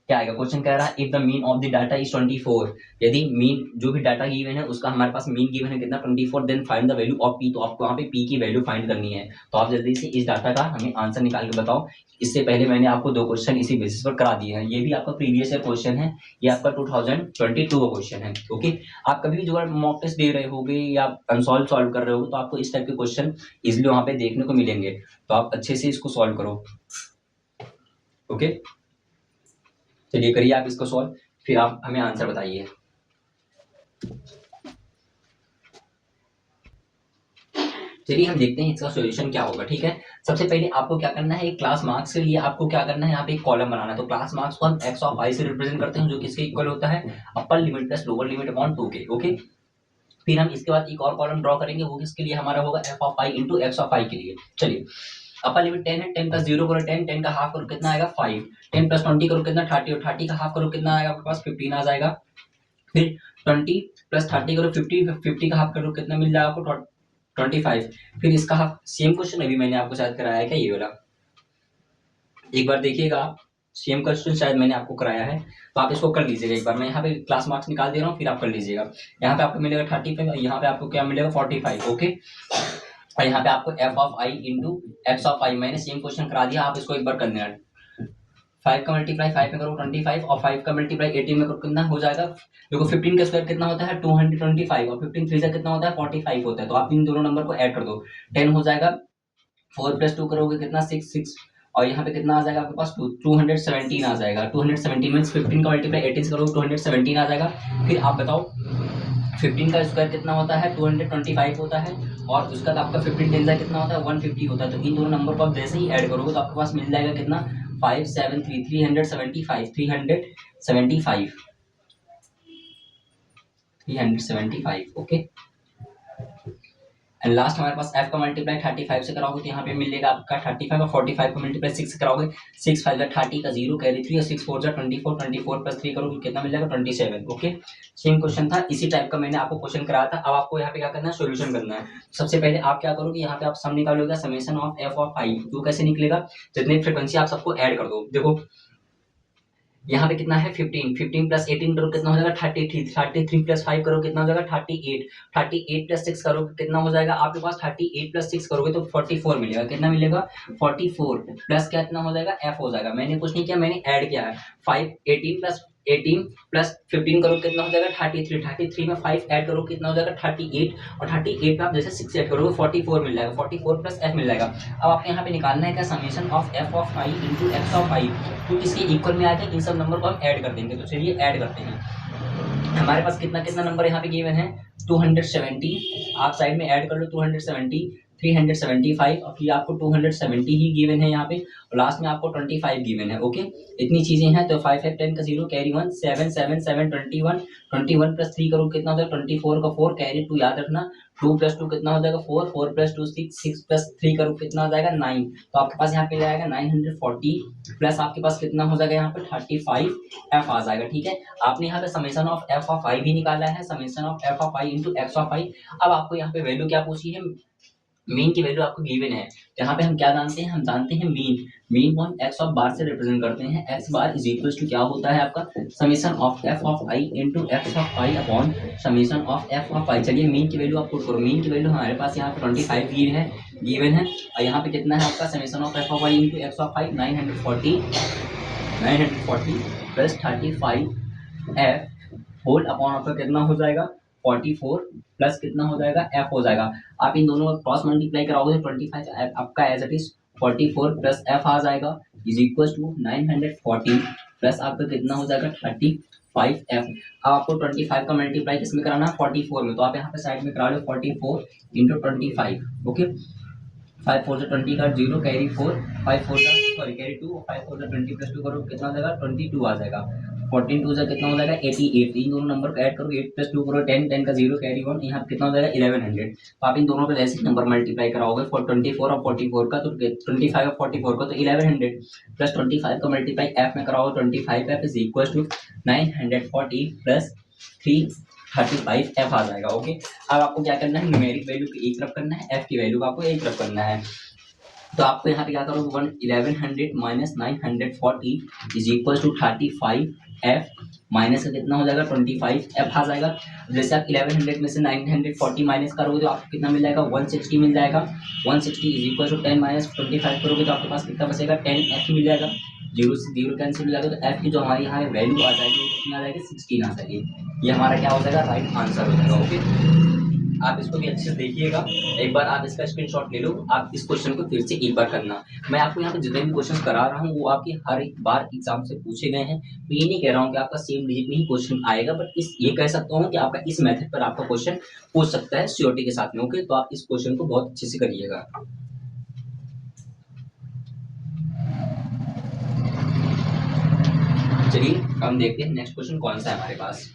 क्या आएगा। क्वेश्चन कह रहा है if the mean of the data is 24, यदि मीन जो भी डाटा गिवन है उसका हमारे पास मीन गिवन है कितना 24, then find the value of P. तो आपको यहाँ पे पी की वैल्यू फाइंड करनी है। तो आप जल्दी से इस डाटा का हमें आंसर निकाल के बताओ। इससे पहले मैंने आपको 2 क्वेश्चन इसी बेसिस पर करा दिए हैं। ये भी आपका प्रीवियस ईयर क्वेश्चन है, ये आपका 2022 का क्वेश्चन है। ओके, आप कभी भी जो मॉक टेस्ट दे रहे होगे या अनसॉल्व सॉल्व कर रहे हो तो आपको इस टाइप के क्वेश्चन इजिली वहां पे देखने को मिलेंगे। तो आप अच्छे से इसको सॉल्व करो। ओके, चलिए करिए आप इसको सॉल्व, फिर आप हमें आंसर बताइए। चलिए हम देखते हैं इसका सॉल्यूशन क्या होगा। ठीक है, सबसे पहले आपको क्या करना है, एक क्लास मार्क्स के लिए आपको क्या करना है, यहाँ पे एक कॉलम बनाना है। तो क्लास मार्क्स को हम एक्स ऑफ आई से रिप्रेजेंट करते हैं, जो किसके इक्वल होता है upper limit plus lower limit upon 2 के। ओके, फिर हम इसके बाद एक और कॉलम ड्रॉ करेंगे, वो किसके लिए हमारा होगा F of I into x of आई के लिए। चलिए अपर लिमिट 10 है, 10 प्लस 0 करो 10, 10 का हाफ करो कितना आएगा 5, 10 प्लस 20 करो कितना 30, और 30 का हाफ करो कितना आएगा आपके पास 15 आ जाएगा। फिर 20 प्लस 30 करो 50, 50 का हाफ करो कितना मिल जाएगा आपको 25। फिर इसका हाफ, सेम क्वेश्चन अभी मैंने आपको शायद कराया है क्या, ये वाला एक बार देखिएगा आप, सेम क्वेश्चन शायद मैंने आपको कराया है, तो आप इसको कर लीजिएगा एक बार। मैं यहाँ पे क्लास मार्क्स निकाल दे रहा हूँ, फिर आप कर लीजिएगा। यहाँ पे आपको मिलेगा 35, यहाँ पे आपको क्या मिलेगा 45। ओके, और यहाँ पे आपको f of I into x of i, मैंने सेम क्वेश्चन करा दिया, आप इसको एक बार कर देना। 5 का मल्टीप्लाई 5 में करो 25, और 5 का मल्टीप्लाई 18 में करो कितना हो जाएगा। देखो 15 का स्क्वायर कितना होता है 225, और 15 3 से कितना होता है 45 होता है। तो आप इन दोनों नंबर को ऐड कर दो, 10 हो जाएगा। 4 प्लस 2 करोगे कितना 6, और यहाँ पे कितना आ जाएगा आपके पास 217 आ जाएगा। 217 मीन्स 15 का मल्टीप्लाई 18 से करोगे 217 आ जाएगा। फिर आप बताओ 15 का स्क्वायर कितना होता है 225 होता है, और उसका आपका 15 टेन कितना होता है 150 होता है। तो इन दोनों नंबर को आप जैसे ही ऐड करोगे तो आपके पास मिल जाएगा कितना 573 375 ओके। एंड लास्ट हमारे पास f का मल्टीप्लाई 35 से कराओगे तो यहाँ पे मिलेगा आपका 35 और 45 का मल्टीप्लाई 6 से कराओगे 6 5 30 का 0 कैरी 3 और 6 4 24 24 प्लस 3 करोगे कितना मिल जाएगा 27 ओके। सेम क्वेश्चन था, इसी टाइप का मैंने आपको क्वेश्चन कराया था। अब आपको यहाँ पे क्या करना है सॉल्यूशन करना है। सबसे पहले आप क्या करोगे यहाँ पे आप सम निकालोगे summation of f of i। तो कैसे निकलेगा, जितनी फ्रीक्वेंसी आप सबको ऐड कर दो। देखो यहाँ पे कितना है 15 15 प्लस 18 करो कितना हो जाएगा 33 33 प्लस 5 करो कितना हो जाएगा 38 38 प्लस 6 करो कितना हो जाएगा आपके पास 38 प्लस 6 करोगे तो 44 मिलेगा। कितना मिलेगा 44 प्लस क्या कितना हो जाएगा f हो जाएगा। मैंने कुछ नहीं किया, मैंने ऐड किया है 5 18 प्लस 15 करो कितना हो जाएगा 33 33 में 5 ऐड करो कितना हो जाएगा 38 और 38 में आप जैसे 6 ऐड करोगे 44 मिल जाएगा 44 प्लस f मिल जाएगा। अब आपको यहाँ पे निकालना है क्या summation of f of i into x of i। तो किसके इक्वल में आएगा इन सब नंबर को हम ऐड कर देंगे। तो चलिए ऐड करते हैं। हमारे पास कितना कितना नंबर यहाँ पे गिवन है 270, आप साइड में ऐड कर लो 270 375 और फिर आपको 270 ही गिवन है यहाँ पे, और लास्ट में आपको 25 गिवन है ओके। इतनी चीजें हैं तो 5 5 10 का 0 कैरी 1 7 7 7 21 21 प्लस 3 करो कितना हो जाएगा 24 का 4 कैरी 2 याद रखना 2 प्लस 2 कितना हो जाएगा 4 4 प्लस 2 6 6 प्लस 3 करो कितना हो जाएगा 9। तो आपके पास यहाँ पे जाएगा 940 प्लस आपके पास कितना हो जाएगा यहाँ पे 35 f आ जाएगा। ठीक है, आपने यहाँ पे summation of f of i भी निकाला है, summation of f of i into x of i। अब आपको यहाँ पे वैल्यू क्या पूछी है, मीन की वैल्यू आपको गिवन है। यहाँ पे हम क्या जानते हैं, हम जानते हैं मीन। मीन को हम x ऑफ बार से रिप्रेजेंट करते हैं। x bar is equal to क्या होता है आपका summation of f of i into x of i upon summation of f of i। चलिए मीन की वैल्यू आप पुट करो। मीन की वैल्यू हमारे पास यहाँ पे 25 गिवन है और यहाँ पे कितना है आपका summation of f of i into x of i 940 plus 35 f whole upon आपका कितना हो जाएगा 44 प्लस कितना हो जाएगा f हो जाएगा। आप इन दोनों का क्रॉस मल्टीप्लाई कराओगे तो 25 आपका as it is 44 plus f आ जाएगा इज इक्वल टू 940 प्लस आपका कितना हो जाएगा 35f। अब आपको 25 का मल्टीप्लाई किसमें कराना है 44 में, तो आप यहाँ पे साइड में करा लो 44 इंटू 25 ओके। 5 4 20 का 0 कैरी 4 5 4 का सॉरी कैरी 2 5 4 20 प्लस 2 करो कितना हो जाएगा 22 आ जाएगा। 14 2 से कितना हो जाएगा 88। इन दोनों नंबर को ऐड करो 8 प्लस 2 करो 10 10 का 0 कैरी 1 यहाँ कितना हो जाएगा 1100। तो आप इन दोनों को जैसे नंबर मल्टीप्लाई कराओगे 24 और 44 का तो 25 और 44 का तो 1100 प्लस 25 का मल्टीप्लाई f में कराओगे 25f is equal to 940 plus 335 f आ जाएगा ओके। अब आपको क्या करना है न्यूमेरिक वैल्यू को एक तरफ करना है, f की वैल्यू को आपको एक तरफ करना है। तो आपको यहाँ पे क्या करोगे 1100 minus 940 is equal to 35f minus का कितना हो जाएगा 25f आ जाएगा। जैसे आप 1100 में से 940 माइनस करोगे तो आपको कितना मिल जाएगा 160 मिल जाएगा। 160 इज इक्वल टू 10 माइनस 25 करोगे तो आपके पास कितना बचेगा 10f मिल जाएगा। जीरो से जीरो कैंसिल हो जाएगा तो f की जो हमारी यहाँ वैल्यू आ जाएगी वो कितनी आ जाएगी 16 आ जाएगी। ये हमारा क्या हो जाएगा राइट आंसर हो जाएगा ओके। आप इसको भी अच्छे से देखिएगा, एक बार आप इसका स्क्रीनशॉट ले लो। आप इस क्वेश्चन को फिर से एक बार करना। मैं आपको यहाँ पे जितने भी क्वेश्चन करा रहा हूँ वो आपके हर एक बार एग्जाम से पूछे गए हैं। तो ये नहीं कह रहा हूँ कि आपका सेम डिजिट में ही क्वेश्चन आएगा, बट इस ये कह सकता हूँ कि आपका इस मेथड पर आपका क्वेश्चन पूछ सकता है श्योरिटी के साथ में ओके। तो आप इस क्वेश्चन को बहुत अच्छे से करिएगा। चलिए हम देखते हैं नेक्स्ट क्वेश्चन कौन सा है हमारे पास।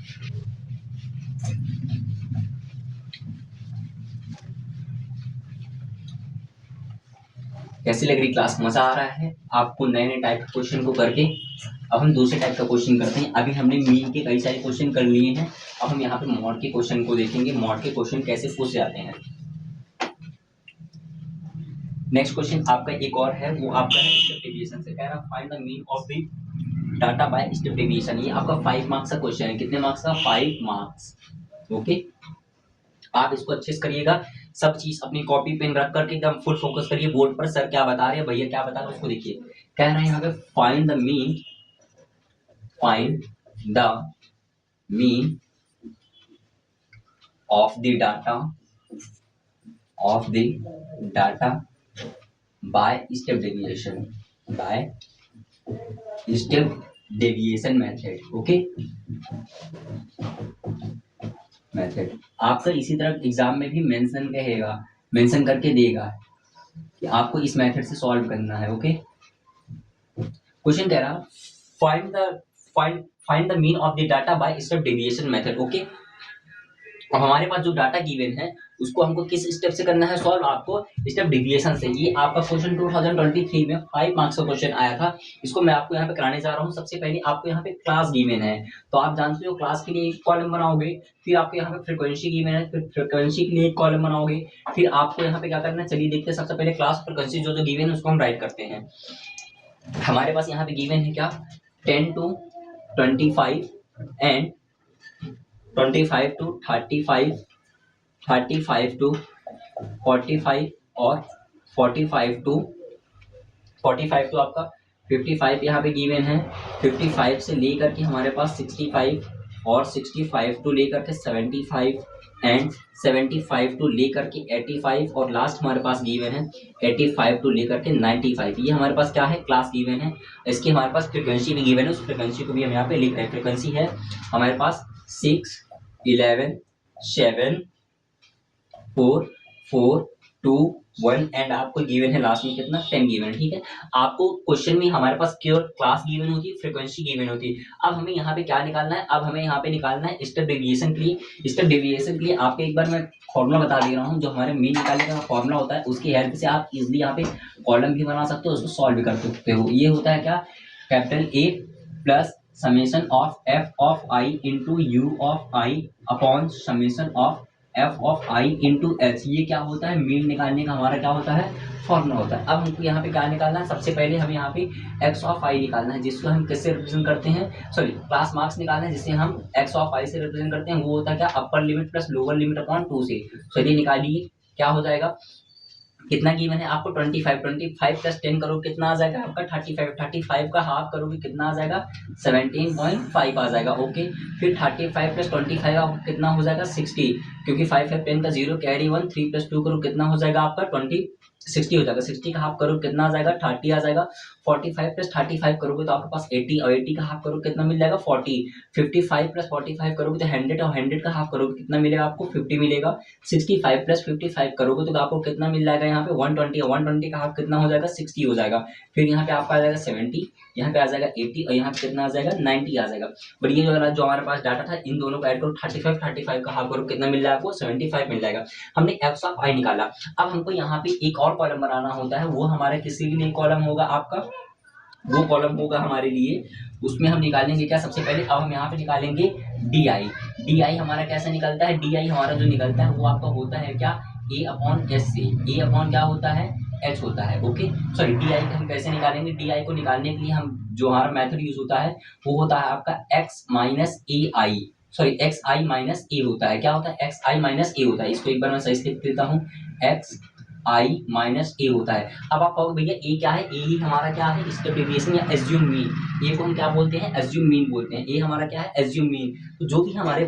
कैसी लग रही क्लास, मजा आ रहा है आपको नए नए टाइप के क्वेश्चन को करके। अब हम दूसरे टाइप का क्वेश्चन करते हैं। अभी हमने मीन के कई सारे क्वेश्चन कर लिए हैं, अब हम यहाँ पे मॉड के क्वेश्चन को देखेंगे, मॉड के क्वेश्चन कैसे पूछ जाते हैं। नेक्स्ट क्वेश्चन आपका एक और है, वो आपका है स्टेप डेविएशन से। कह रहा find the mean of the data by step deviation. ये आपका 5 मार्क्स का क्वेश्चन है। कितने मार्क्स का 5 मार्क्स ओके। आप इसको अच्छे से करिएगा, सब चीज अपनी कॉपी पेन रख करके एकदम फुल फोकस करिए बोर्ड पर। सर क्या बता रहे हैं, भैया क्या बता रहे हैं उसको देखिए। कह रहे हैं यहाँ पे find the mean of the data by step deviation method okay. Method आपका इसी तरह एग्जाम में भी मेंशन करके देगा कि आपको इस मेथड से सॉल्व करना है। ओके, क्वेश्चन कह रहा find the find the mean of the data by step deviation method. Okay, अब हमारे पास जो डाटा गिवन है उसको हमको किस स्टेप से करना है सॉल्व, आपको स्टेप डेविएशन से। ये आपका क्वेश्चन 2023 में 5 मार्क्स का क्वेश्चन आया था। इसको मैं आपको यहाँ पे कराने जा रहा हूँ। सबसे पहले आपको यहाँ पे क्लास गिवन है, तो आप जानते हो क्लास के लिए एक कॉलम बनाओगे, फिर आपको यहाँ पे फ्रीक्वेंसी गिवन है, फिर फ्रीक्वेंसी के लिए एक कॉलम बनाओगे, फिर आपको यहाँ पे क्या करना है, चलिए देखते हैं। सबसे पहले क्लास फ्रीक्वेंसी जो गिवन है उसको हम राइट करते हैं। हमारे पास यहाँ पे गिवन है क्या, 10 to 25 एंड 25 to 35, 35 to 45 और 45 to आपका 55 यहाँ पे गिवन है। 55 से लेकर के हमारे पास 65 और 65 टू लेकर के 75 एंड 75 टू लेकर के 85 और लास्ट हमारे पास गिवन है 85 टू लेकर के 95। ये हमारे पास क्या है, क्लास गिवन है। इसकी हमारे पास फ्रिक्वेंसी भी गिवन है, उस फ्रिक्वेंसी को भी हम यहाँ पे लिख रहे हैं। फ्रिक्वेंसी है हमारे पास 6, 11, 7, 4, 4, 2, 1 एंड आपको गिवन है लास्ट में कितना, 10 गिवन है। ठीक है, आपको क्वेश्चन में हमारे पास केवल क्लास गिवन होती है, फ्रीक्वेंसी गिवन होती है। अब हमें यहाँ पे क्या निकालना है, अब हमें यहाँ पे निकालना है स्टेप डेविएशन के लिए। स्टेप डेविएशन के लिए आपको एक बार मैं फॉर्मूला बता दे रहा हूँ, जो हमारे मीन निकालने का फॉर्मूला होता है उसकी हेल्प से आप इजिली यहाँ पे कॉलम भी बना सकते हो, उसको सॉल्व भी कर सकते हो। ये होता है क्या, capital A plus summation of F of I into u of i upon summation of F of I into H. ये क्या होता है, मीन निकालने का हमारा क्या होता है, फॉर्मूला होता है। अब हमको यहाँ पे क्या निकालना है, सबसे पहले हमें यहाँ पे एक्स ऑफ आई निकालना है, जिसको हम किससे रिप्रेजेंट करते हैं, सॉरी क्लास मार्क्स निकालना है, जिसे हम एक्स ऑफ आई से रिप्रेजेंट करते हैं। वो होता है क्या, upper limit plus lower limit upon 2 से। चलिए निकालिए, क्या हो जाएगा, कितना गिवन है आपको 25, 25 प्लस 10 करोगे कितना आ जाएगा आपका 35, 35 का हाफ करोगे कितना आ जाएगा 17.5 आ जाएगा। ओके, फिर 35 प्लस 25 आपको कितना हो जाएगा 60, क्योंकि 5 है 10 का 0 कैरी 1, 3 प्लस 2 करो कितना हो जाएगा आपका 60 हो जाएगा। 60 का हाफ करो कितना आ जाएगा 30 आ जाएगा। 45 प्लस 35 करोगे तो आपके पास 80 और 80 का हाफ करो कितना मिल जाएगा 40। 55 प्लस 45 करोगे तो 100 और 100 का हाफ करोगे कितना मिलेगा आपको 50 मिलेगा। 65 प्लस 55 करोगे तो आपको कितना मिल जाएगा यहाँ पे 120, 120 का हाफ कितना हो जाएगा 60 हो जाएगा। फिर यहाँ पे आपका आ जाएगा 70, यहाँ पे आ जाएगा 80 और यहाँ पे कितना आ जाएगा 90 आ जाएगा। बट ये जो हमारे पास डाटा था इन दोनों को ऐड करो 35 का हाफ करो कितना मिल जाएगा आपको 75 मिल जाएगा। हमने एक्स ऑफ आई निकाला। अब हमको यहाँ पे एक और कॉलम बनाना होता है, वो हमारे किसी के लिए कॉलम होगा आपका, वो कॉलम होगा हमारे लिए, उसमें हम निकालेंगे क्या, सबसे पहले अब हम यहाँ पे निकालेंगे डी आई। डी आई हमारा कैसे निकलता है, डी आई हमारा जो निकलता है वो आपका होता है क्या, ए अपॉन एस से। ए अपॉन क्या होता है, एच होता है। ओके, सॉरी डी आई हम कैसे निकालेंगे, डी आई को निकालने के लिए हम जो हमारा मेथड यूज होता है वो होता है आपका एक्स माइनस ए आई, सॉरी एक्स आई माइनस ए होता है। क्या होता है, एक्स आई माइनस ए होता है। इसको एक बार मैं सही से लिख देता हूँ, एक्स आई माइनस ए होता है। अब आप कहोगे भैया ए क्या है, ए ही हमारा क्या है, स्टेप डेविएशन या एज्यूम मीन। ए को हम क्या बोलते हैं, एज्यूम मीन बोलते हैं। ए हमारा क्या है, एज्यूम मीन। तो जो भी हमारे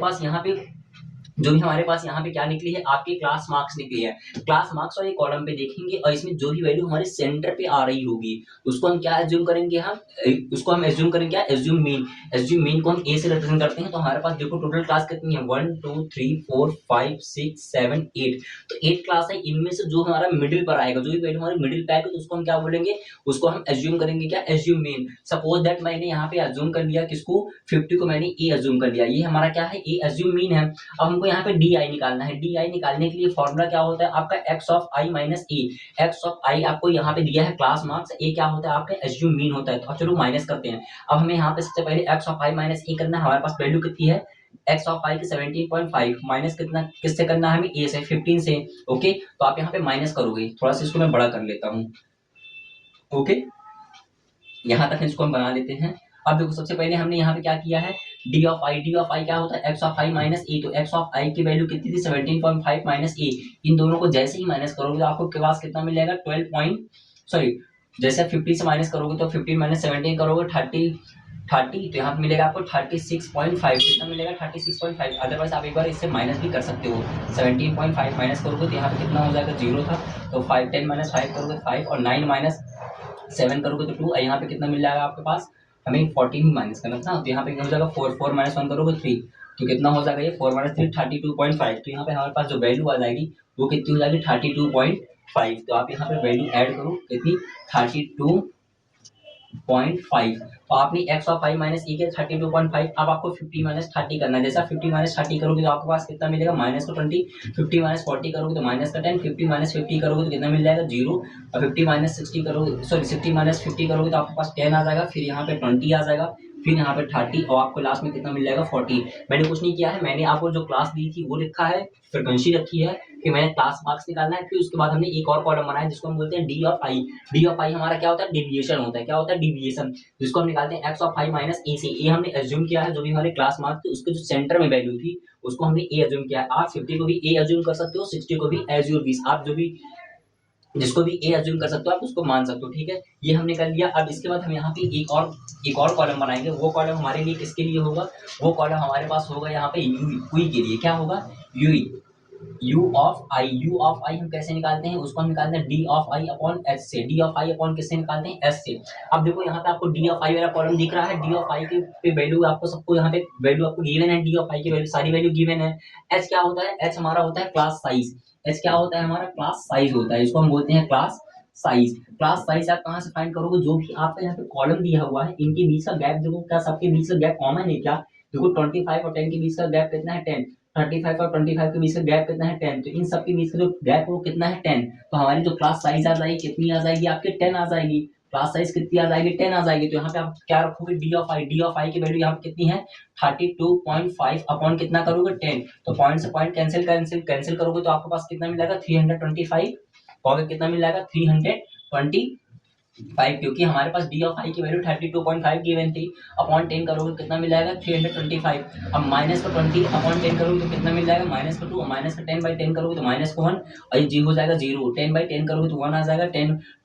पास यहाँ पे क्या निकली है, आपके क्लास मार्क्स निकली है। क्लास मार्क्स और ये कॉलम पे देखेंगे और इसमें जो भी वैल्यू हमारे सेंटर पे आ रही होगी उसको हम क्या एज्यूम करेंगे, हम एज्यूम करेंगे क्या, एज्यूम मीन। एज्यूम मीन को हम ए से रिप्रेजेंट करते हैं। तो हमारे पास देखो टोटल क्लास कितनी है 1 2 3 4 5 6 7 8, तो 8 क्लास है। इनमें से जो हमारा मिडिल पर आएगा, जो भी वैल्यू हमारे मिडिल पे आएगा तो उसको हम क्या बोलेंगे, उसको हम एज्यूम करेंगे क्या, एज्यूम मीन। सपोज दैट मैंने यहाँ पे एज्यूम कर लिया किसको, 50 को मैंने ए एज्यूम कर लिया, ये हमारा क्या है, ए एज्यूम मीन है। अब हमको यहाँ पे डी आई निकालना है। डी आई निकालने के लिए फॉर्मूला क्या होता है आपका, x of i minus a. X of i आपको यहाँ पे दिया है क्लास मार्क्स, ए क्या होता है आपका एज्यूम मीन होता है। तो अब चलो माइनस करते हैं। अब हमें यहाँ पे सबसे पहले एक्स ऑफ आई माइनस ए करना है। हमारे पास वैल्यू कितनी है, एक्स ऑफ आई की 17.5 माइनस कितना किससे करना है हमें, ए से 15 से। ओके, तो आप यहाँ पे माइनस करोगे, थोड़ा सा इसको मैं बड़ा कर लेता हूँ। ओके, यहाँ तक इसको हम बना लेते हैं। अब देखो सबसे पहले हमने यहाँ पे क्या किया है, d of i. D of i क्या होता है, x of i minus a. तो एक्स ऑफ आई की वैल्यू कितनी थी 17.5 माइनस ए। इन दोनों को जैसे ही माइनस करोगे तो आपको के पास कितना मिल जाएगा 12 सॉरी जैसे 50 से माइनस करोगे तो 15 माइनस 17 करोगे 30 तो यहाँ पे मिलेगा आपको 36.5। कितना मिलेगा 36.5। अदरवाइज आप एक बार इससे माइनस भी कर सकते हो। 17.5 माइनस करोगे तो यहाँ पे कितना हो जाएगा 0 था, तो 5 10 माइनस 5 करोगे 5 और 9 माइनस 7 करोगे तो 2। यहाँ पे कितना मिल जाएगा आपके पास, हमें 14 माइनस करना था, तो यहाँ पे हो जाएगा 4 4 माइनस 1 करोगे 3, तो कितना हो जाएगा ये 4 माइनस 3 32.5। तो यहाँ पे हमारे पास जो वैल्यू आ जाएगी वो कितनी हो जाएगी 32.5। तो आप यहाँ पे वैल्यू ऐड करो कितनी 32.5। तो आपने x of i minus e के 32.5। अब आपको 50 माइनस 30 करना है। जैसा 50 माइनस 30 करोगे तो आपके पास कितना मिलेगा माइनस का 20। 50 माइनस 40 करोगे तो माइनस का 10। 50 माइनस 50 करोगे तो कितना मिल जाएगा 0। और 50 माइनस 60 करोगे, सॉरी 60 माइनस 50 करोगे तो आपके पास 10 आ जाएगा। फिर यहाँ पे 20 आ जाएगा, फिर यहाँ पे 30 और आपको लास्ट में कितना मिल जाएगा 40। मैंने कुछ नहीं किया है, मैंने आपको जो क्लास दी थी वो लिखा है, फ्रीक्वेंसी रखी है कि मैंने क्लास मार्क्स निकालना है। फिर उसके बाद हमने एक और कॉलम बनाया जिसको हम बोलते हैं d of i. D of आई हमारा क्या होता है डेविएशन होता है। क्या होता है डेविएशन, जिसको हम निकालते हैं एक्स ऑफ आई माइनस ए से। ए हमने एज्यूम किया है जो भी हमारे क्लास मार्क्स थे उसके जो सेंटर में वैल्यू थी उसको हमने ए एज्यूम किया है। आप 50 को भी ए एज्यूम कर सकते हो, 60 को भी एज योर विश, आप जो भी जिसको भी ए एज्यूम कर सकते हो आप उसको मान सकते हो। ठीक है, ये हमने कर लिया। अब इसके बाद हम यहाँ पे एक और कॉलम बनाएंगे। वो कॉलम हमारे लिए किसके लिए होगा, वो कॉलम हमारे पास होगा यहाँ पे यू के लिए। क्या होगा u of i. U of i हम कैसे निकालते हैं, उसको हम निकालते हैं d of i upon h से। डी ऑफ आई अपॉन किससे निकालते हैं, एच से। अब देखो यहाँ पे आपको डी ऑफ आई वाला कॉलम दिख रहा है। डी ऑफ आई के पे वैल्यू आपको सबको यहाँ पे वैल्यू आपको गिवन है। डी ऑफ आई की वैल्यू सारी वैल्यू गिवन है। एच क्या होता है, एच हमारा होता है क्लास साइज। एच क्या होता है हमारा क्लास साइज होता है, इसको हम बोलते हैं क्लास साइज। क्लास साइज आप कहाँ से फाइंड करोगे, जो भी आपका यहाँ पे कॉलम दिया हुआ है इनके बीच का गैप देखो, क्या सबके बीच का गैप कॉमन है क्या। देखो 25 और 10 के बीच का गैप कितना है 10। 35 और 25 के बीच का गैप कितना है 10। तो इन सब के बीच का जो गैप है वो कितना है 10। तो हमारी जो क्लास साइज आ जाएगी कितनी आ जाएगी आपके 10 आ जाएगी। क्लास साइज कितनी आ जाएगी 10 आ जाएगी। तो यहाँ पे आप क्या रखोगे d of i. D of i की वैल्यू यहाँ पे कितनी है 32.5 अपॉन कितना करोगे 10। तो पॉइंट से पॉइंट कैंसिल करोगे तो आपके पास कितना मिल जाएगा 325। और कितना मिल जाएगा 325, क्योंकि हमारे पास डी ऑफ आई की वैल्यू 32.5 गिवन थी। अपॉन 10 करोगे कितना मिल जाएगा 325। अब माइनस का 20 अपॉन 10 करोगे तो कितना मिल जाएगा माइनस का 2। माइनस का 10 बाई 10 करोगे तो माइनस का 1 और ये जी हो जाएगा 0। 10 बाई 10 करोगे तो 1 आ जाएगा।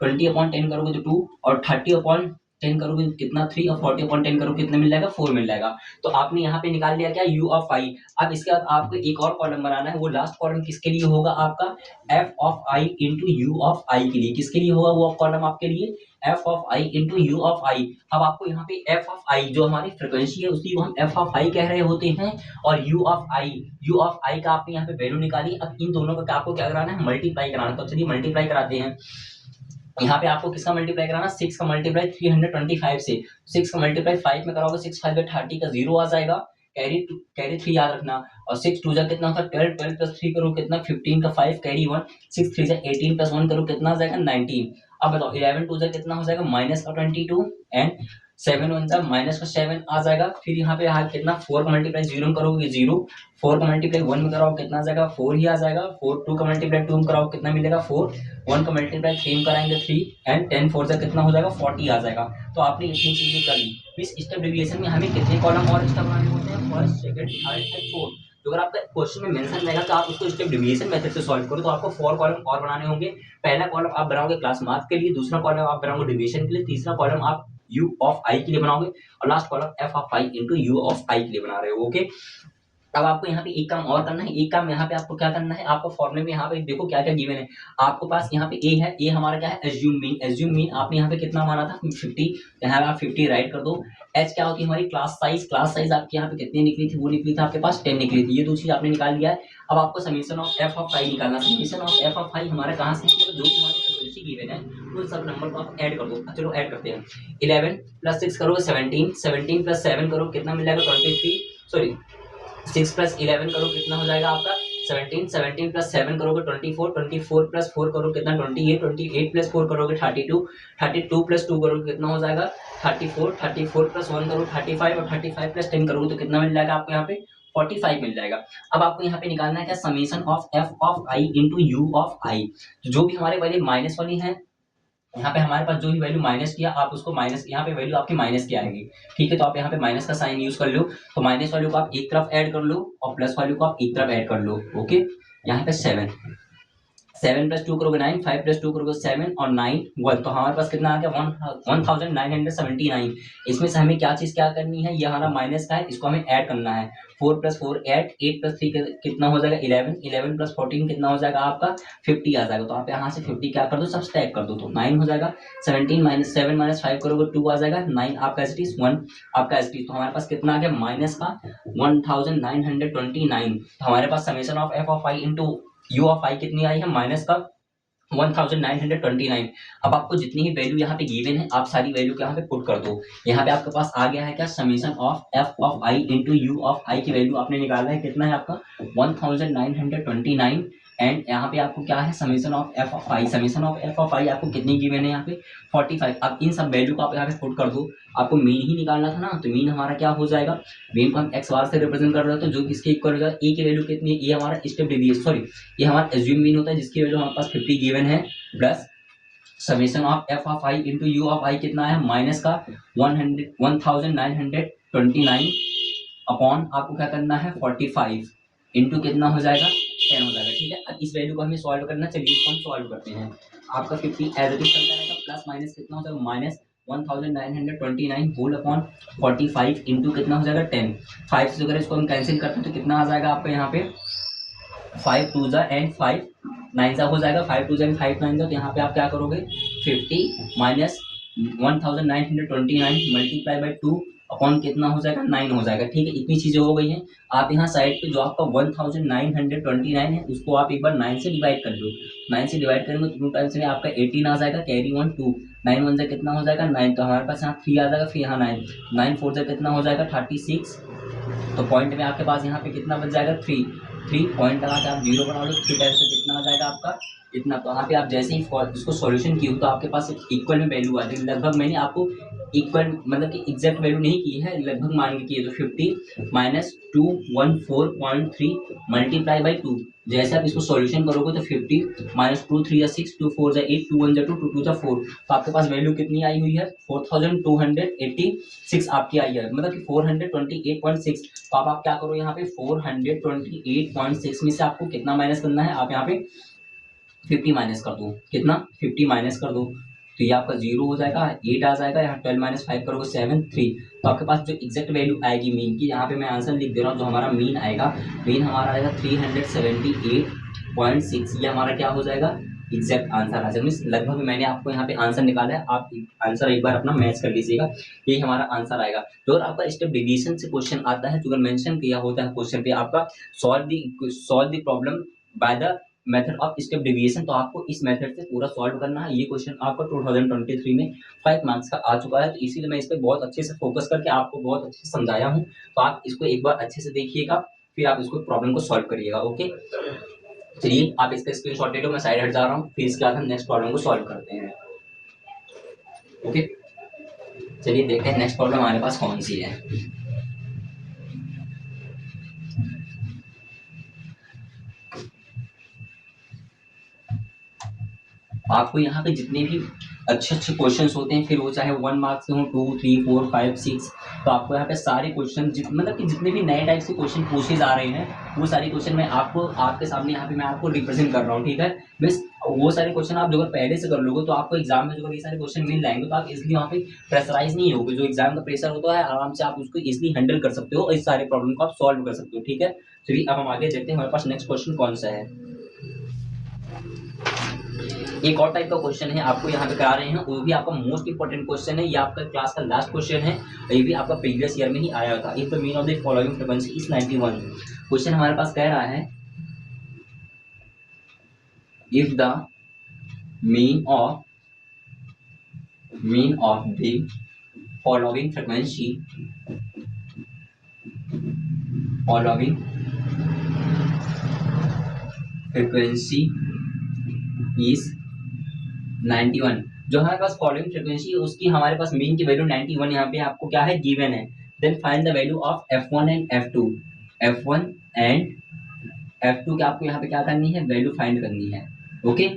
20 अपॉन 10 करोगे तो 2 और 30 अपॉन 10 करोगे तो कितना 3 और 40 अपॉन 10 करोगे कितना मिल जाएगा 4 मिल जाएगा। तो आपने यहाँ पे निकाल लिया क्या यू ऑफ आई। अब इसके बाद आपको एक और कॉलम बनाना है। वो लास्ट कॉलम किसके लिए होगा आपका F of I into u of आई के लिए। किसके लिए होगा वो कॉलम आपके लिए F of I into u of i. अब आपको यहाँ पे एफ ऑफ आई जो हमारी फ्रिक्वेंसी है उसी को हम एफ ऑफ आई कह रहे होते हैं। और यू ऑफ आई का आपने यहाँ पे वैल्यू निकाली। अब इन दोनों का आपको क्या कराना है मल्टीप्लाई कराना। तो चलिए मल्टीप्लाई कराते हैं। यहाँ पे आपको किसका मल्टीप्लाई कराना 6 का मल्टीप्लाई 325 से। 6 का मल्टीप्लाई 5 में कराओगे 6 5 30 का 0 आ जाएगा। कैरी 3 याद रखना। और 6 2 जा कितना होता है 12। 12 प्लस 3 करो कितना 15 का 5 कैरी 1। 6 3 जा 18 प्लस 1 करो कितना आ जाएगा 19। अब बताओ 11 2 जा कितना हो जाएगा माइनस का 22 एंड 7 1 जा माइनस का 7 आ जाएगा। फिर यहाँ पे कितना 4 का मल्टीप्लाई 0 में करोगे 0। 4 का मल्टीप्लाई 1 में कराओ कितना आ जाएगा 4 ही आ जाएगा। 4 2 का मल्टीप्लाई 2 में कराओ कितना मिलेगा 4। 1 का मल्टीप्लाई 3 में कराएंगे 3 एंड 10 4 जा कितना हो जाएगा 40 आ जाएगा। तो आपने इतनी चीजें कर ली। इस स्टेप डेविएशन में हमें कितने कॉलम और एक्स्ट्रा बनाने होते हैं first second third and fourth. तो अगर आपका क्वेश्चन में मेंशन रहेगा तो आप उसको स्टेप डेविएशन मेथड से सॉल्व करो। तो आपको 4 कॉलम और बनाने होंगे। पहला कॉलम आप बनाओगे क्लास मार्क्स के लिए, दूसरा कॉलम आप बनाओगे डेविएशन के लिए, तीसरा कॉलम आप यू ऑफ आई के लिए बनाओगे और last column f of I into u of आई के लिए बना रहे हो। ओके, अब आपको यहाँ पे एक काम और करना है। एक काम यहाँ पे आपको क्या करना है, आपको फॉर्मूले में यहाँ पे देखो क्या क्या गिवन है। आपको पास यहाँ पे ए है, ए हमारा क्या है एज्यूम मीन। एज्यूम मीन आपने यहाँ पे कितना माना था 50, यहाँ आप 50 राइट कर दो। एच क्या होती है हमारी क्लास साइज। क्लास साइज आपके यहाँ पे कितनी निकली थी, वो निकली थी आपके पास 10 निकली थी। ये दो चीज आपने निकाल लिया है। अब आपको summation of F of i निकालना। समीशन ऑफ एफ ऑफ आई हमारा कहाँ से, जो भी हमारी फ्रीक्वेंसी गिवन है उन सब नंबर को आप ऐड कर दो। चलो ऐड करते हैं। 11 प्लस 6 करोगे 17, 17 प्लस 7 करो कितना मिल जाएगा 23, सॉरी 6 प्लस 11 करो कितना हो जाएगा आपका 17। 17 प्लस 7 करोगे 24। 24 प्लस 4 करो कितना 28। 28 प्लस 4 करोगे 32। 32 प्लस 2 करोगे कितना हो जाएगा 34। 34 प्लस 1 करो 35 और 35 प्लस 10 करोगे तो कितना मिल जाएगा आपको यहाँ पे 45 मिल जाएगा। अब आपको यहाँ पे निकालना है क्या summation of F of I into u of आई। जो भी हमारे वाली माइनस वाली है यहाँ पे हमारे पास जो भी वैल्यू माइनस किया आप उसको माइनस, यहाँ पे वैल्यू आपकी माइनस की आएगी। ठीक है, तो आप यहाँ पे माइनस का साइन यूज कर लो। तो माइनस वैल्यू को आप एक तरफ ऐड कर लो और प्लस वैल्यू को आप एक तरफ ऐड कर लो। ओके, यहाँ पे 7 7 + 2 करोगे 9, 5 + 2 करोगे 7 और 9 1, तो हमारे पास कितना आ गया 1979। इसमें से हमें क्या चीज क्या करनी है, ये हमारा माइनस का है, इसको हमें ऐड करना है। 4 + 4 8, 8 + 3 कितना हो जाएगा 11, 11 + 14 कितना हो जाएगा आपका 50 आ जाएगा। तो आप यहाँ से 50 क्या कर दो, सब स्टैक कर दो, तो 9 हो जाएगा। 17 - 7 - 5 करोगे 2 आ जाएगा। 9 आपका एज इट इज, 1 आपका एज इट इज, तो हमारे पास कितना आ गया माइनस का 1929। तो हमारे पास summation of f of i into u of i कितनी आई है, माइनस का 1929। अब आपको जितनी ही वैल्यू यहाँ पे गिवन है, आप सारी वैल्यू यहाँ पे पुट कर दो। यहाँ पे आपके पास आ गया है क्या, summation of f of i into u of i की वैल्यू आपने निकाला है, कितना है आपका 1929। एंड यहाँ पे आपको क्या है, summation of f of i, summation of f of i आपको कितनी गिवन है यहाँ पे 45। अब इन सब वैल्यू को आप यहाँ पे पुट कर दो। आपको मीन ही निकालना था ना, तो मीन हमारा क्या हो जाएगा, मीन को हम एक्स बार से रिप्रेजेंट कर रहे हैं, तो जो किसके इक्वल हो जाएगा, ए की वैल्यू कितनी है, ये हमारा स्टेप डेविएशन, सॉरी ये हमारा एज्यूम मीन होता है, जिसकी वैल्यू हमारे पास 50 गिवन है, plus summation of F of I into u of आई कितना है, माइनस का 1929 अपॉन आपको क्या करना है 45 इंटू कितना हो जाएगा 10 हो जाएगा। ठीक है, अब इस वैल्यू को हमें सॉल्व करना, चलिए इसको हम सॉल्व करते हैं। आपका 50 एज इट इज चलता रहेगा, प्लस माइनस कितना हो जाएगा, माइनस 1929 होल अपॉन 45 इंटू कितना हो जाएगा 10। 5 से अगर इसको हम कैंसिल करते हैं तो कितना आ जाएगा आपका यहाँ पे 5 2 जा एंड 5 9 जा हो जाएगा, 5 2 जा एंड 5 9 जा, तो यहाँ पे आप क्या करोगे 50 माइनस 1929 मल्टीप्लाई बाई 2 अपॉन कितना हो जाएगा 9 हो जाएगा। ठीक है, इतनी चीजें हो गई हैं। आप यहाँ साइड पे जो आपका 1929 है उसको आप एक बार 9 से डिवाइड कर लो। 9 से डिवाइड करेंगे तो 2 टाइम्स में आपका 18 आ जाएगा, कैरी 1 2, 9 1 जा कितना हो जाएगा 9, तो हमारे पास यहाँ 3 आ जाएगा, फिर यहाँ 9, 9 4 जा कितना हो जाएगा 36, तो पॉइंट में आपके पास यहाँ पे कितना बच जाएगा 3 पॉइंट लगा के आप 0 बना लो, 3 टाइम्स से कितना आ जाएगा आपका इतना। तो यहाँ पे आप जैसे ही इसको सॉल्यूशन किए तो आपके पास इक्वल में वैल्यू आ जाएगी। लगभग मैंने आपको इक्वल मतलब कि एग्जैक्ट वैल्यू नहीं की है, लगभग मान के की है, तो 50 माइनस 214.3 मल्टीप्लाई बाई 2। जैसे आप इसको सॉल्यूशन करोगे तो 50 माइनस 2 3 6 2 4 8 2 1 2 2 2 4, तो आपके पास वैल्यू कितनी आई हुई है 4286 आपकी आई है, मतलब कि 428.6। तो आप क्या करो यहाँ पे 428.6 में से आपको कितना माइनस करना है, आप यहाँ पे 50 माइनस कर दो, कितना 50 माइनस कर दो, तो ये आपका 0 हो जाएगा, 8 आ जाएगा, यहाँ 12 माइनस 5 करोगे 7 3। तो आपके पास जो एग्जैक्ट वैल्यू आएगी मीन की, यहाँ पे मैं आंसर लिख दे रहा हूँ, जो हमारा मीन आएगा, मीन हमारा आएगा 378.6। ये हमारा क्या हो जाएगा एग्जैक्ट आंसर आ जाएगा। लगभग मैंने आपको यहाँ पे आंसर निकाला है, आप आंसर एक बार अपना मैच कर लीजिएगा, ये हमारा आंसर आएगा। तो अगर आपका स्टेप डिवीजन से क्वेश्चन आता है, जो अगर मेंशन किया होता है क्वेश्चन पे आपका solve the problem by the method of step deviation, तो आपको इस मेथड से पूरा सॉल्व करना है। ये क्वेश्चन आपका 2023 में 5 मार्क्स का आ चुका है, तो इसीलिए मैं इस पर बहुत अच्छे से फोकस करके आपको बहुत अच्छे से समझाया हूँ। तो आप इसको एक बार अच्छे से देखिएगा, फिर आप इसको प्रॉब्लम को सॉल्व करिएगा। ओके, चलिए आप इसका स्क्रीनशॉट ले लो, मैं साइड हट जा रहा हूँ, फिर इसके बाद हम नेक्स्ट प्रॉब्लम को सॉल्व करते हैं। ओके, चलिए देखते हैं नेक्स्ट प्रॉब्लम हमारे पास कौन सी है। आपको यहाँ पे जितने भी अच्छे अच्छे क्वेश्चंस होते हैं, फिर वो चाहे 1 मार्क्स के हों, 2 3 4 5 6, तो आपको यहाँ पे सारे क्वेश्चन मतलब कि जितने भी नए टाइप के क्वेश्चन पूछे जा रहे हैं, वो सारे क्वेश्चन मैं आपको आपके सामने यहाँ पे मैं आपको रिप्रेजेंट कर रहा हूँ। ठीक है, बस वो सारे क्वेश्चन आप जो अगर पहले से कर लोगे तो आपको एग्जाम में जो ये सारे क्वेश्चन मिल जाएंगे, तो आप इसलिए वहाँ पे प्रेशराइज नहीं होगे। जो एग्जाम का प्रेशर होता है, आराम से आप उसको इजिली हैंडल कर सकते हो और इस सारे प्रॉब्लम को आप सॉल्व कर सकते हो। ठीक है, चलिए अब हम आगे देखते हैं हमारे पास नेक्स्ट क्वेश्चन कौन सा है। एक और टाइप का क्वेश्चन है आपको यहाँ पे करा रहे हैं, वो भी आपका मोस्ट इंपोर्टेंट क्वेश्चन है, ये आपका क्लास का लास्ट क्वेश्चन है, ये भी आपका प्रीवियस ईयर में ही आया था। If the mean of the following frequency is 91। Question हमारे पास कह रहा है if the mean of the following frequency is 91। जो हमारे पास फॉलोइंग फ्रीक्वेंसी है उसकी हमारे पास मीन की वैल्यू 91 यहाँ पे आपको क्या है गिवन है। Then find the value of f1 and f2। f1 and f2 की आपको यहाँ पे क्या करनी है, वैल्यू फाइंड करनी है। ओके,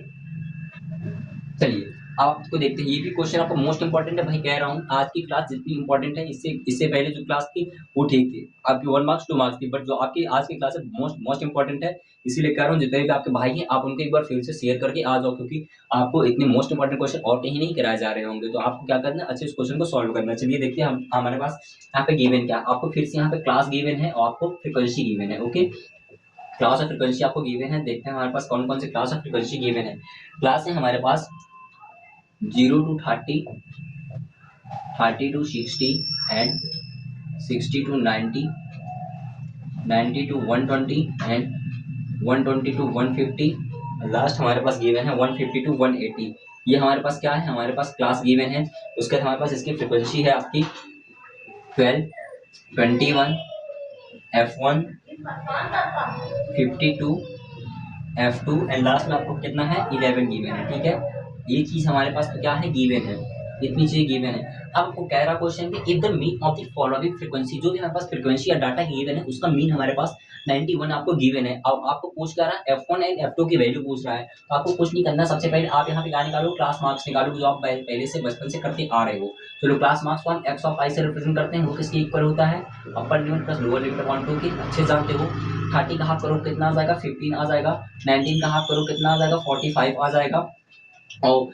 चलिए आपको देखते हैं, ये भी क्वेश्चन आपको मोस्ट इंपॉर्टेंट है भाई, कह रहा हूँ आज की क्लास जितनी इंपॉर्टेंट है, इससे पहले जो क्लास थी वो ठीक थी, आपकी 1 मार्क्स 2 मार्क्स थी, बट जो आपकी आज की क्लास है मोस्ट इंपॉर्टेंट है। इसीलिए कह रहा हूँ जितने भी आपके भाई हैं आप उनको एक बार फिर से शेयर करके आ जाओ, क्योंकि आपको इतने मोस्ट इंपॉर्टेंट क्वेश्चन और कहीं नहीं कराए जा रहे होंगे, तो आपको क्या करना है, अच्छे इस क्वेश्चन को सॉल्व करना है। चलिए देखते हैं हम हमारे पास यहाँ पे गिवन क्या है। आपको फिर से यहाँ पे क्लास गिवन है और आपको फ्रीक्वेंसी गिवन है। ओके, क्लास और फ्रीक्वेंसी आपको गिवन है। देखते हैं हमारे पास कौन कौन से क्लास और फ्रीक्वेंसी गिवन है। क्लास है हमारे पास 0 to 30, 30 to 60 and 60 to 90, 90 to 120 and 120 to 150। Last हमारे पास गिवन है 150 to 180। ये हमारे पास क्या है, हमारे पास क्लास गिवन है। उसके बाद हमारे पास इसकी फ्रीक्वेंसी है आपकी 12, 21, F1, 52, F2 एंड लास्ट में आपको कितना है 11 गिवन है। ठीक है, ये चीज हमारे पास तो क्या है, गिवन है, इतनी चीज गिवन है। अब आपको कह रहा क्वेश्चन कि if the mean of the following frequency, जो भी हमारे पास फ्रीक्वेंसी या डाटा गिवन है उसका मीन हमारे पास 91 आपको गिवन है। अब आपको पूछ क्या रहा है, F1 एंड F2 की वैल्यू पूछ रहा है, तो आपको कुछ नहीं करना। सबसे पहले आप यहाँ पे क्या निकालो, क्लास मार्क्स निकालो, जो आप पहले से बचपन से करते आ रहे हो। चलो क्लास मार्क्स को हम एक्स ऑफ आई से रिप्रेजेंट करते हैं, वो किसके इक्वल होता है, upper limit plus lower limit upon 2 की, अच्छे से जानते हो। 30 का हाफ करो कितना आ जाएगा, 15 आ जाएगा। 19 का हाफ करो कितना आ जाएगा, 45 आ जाएगा। और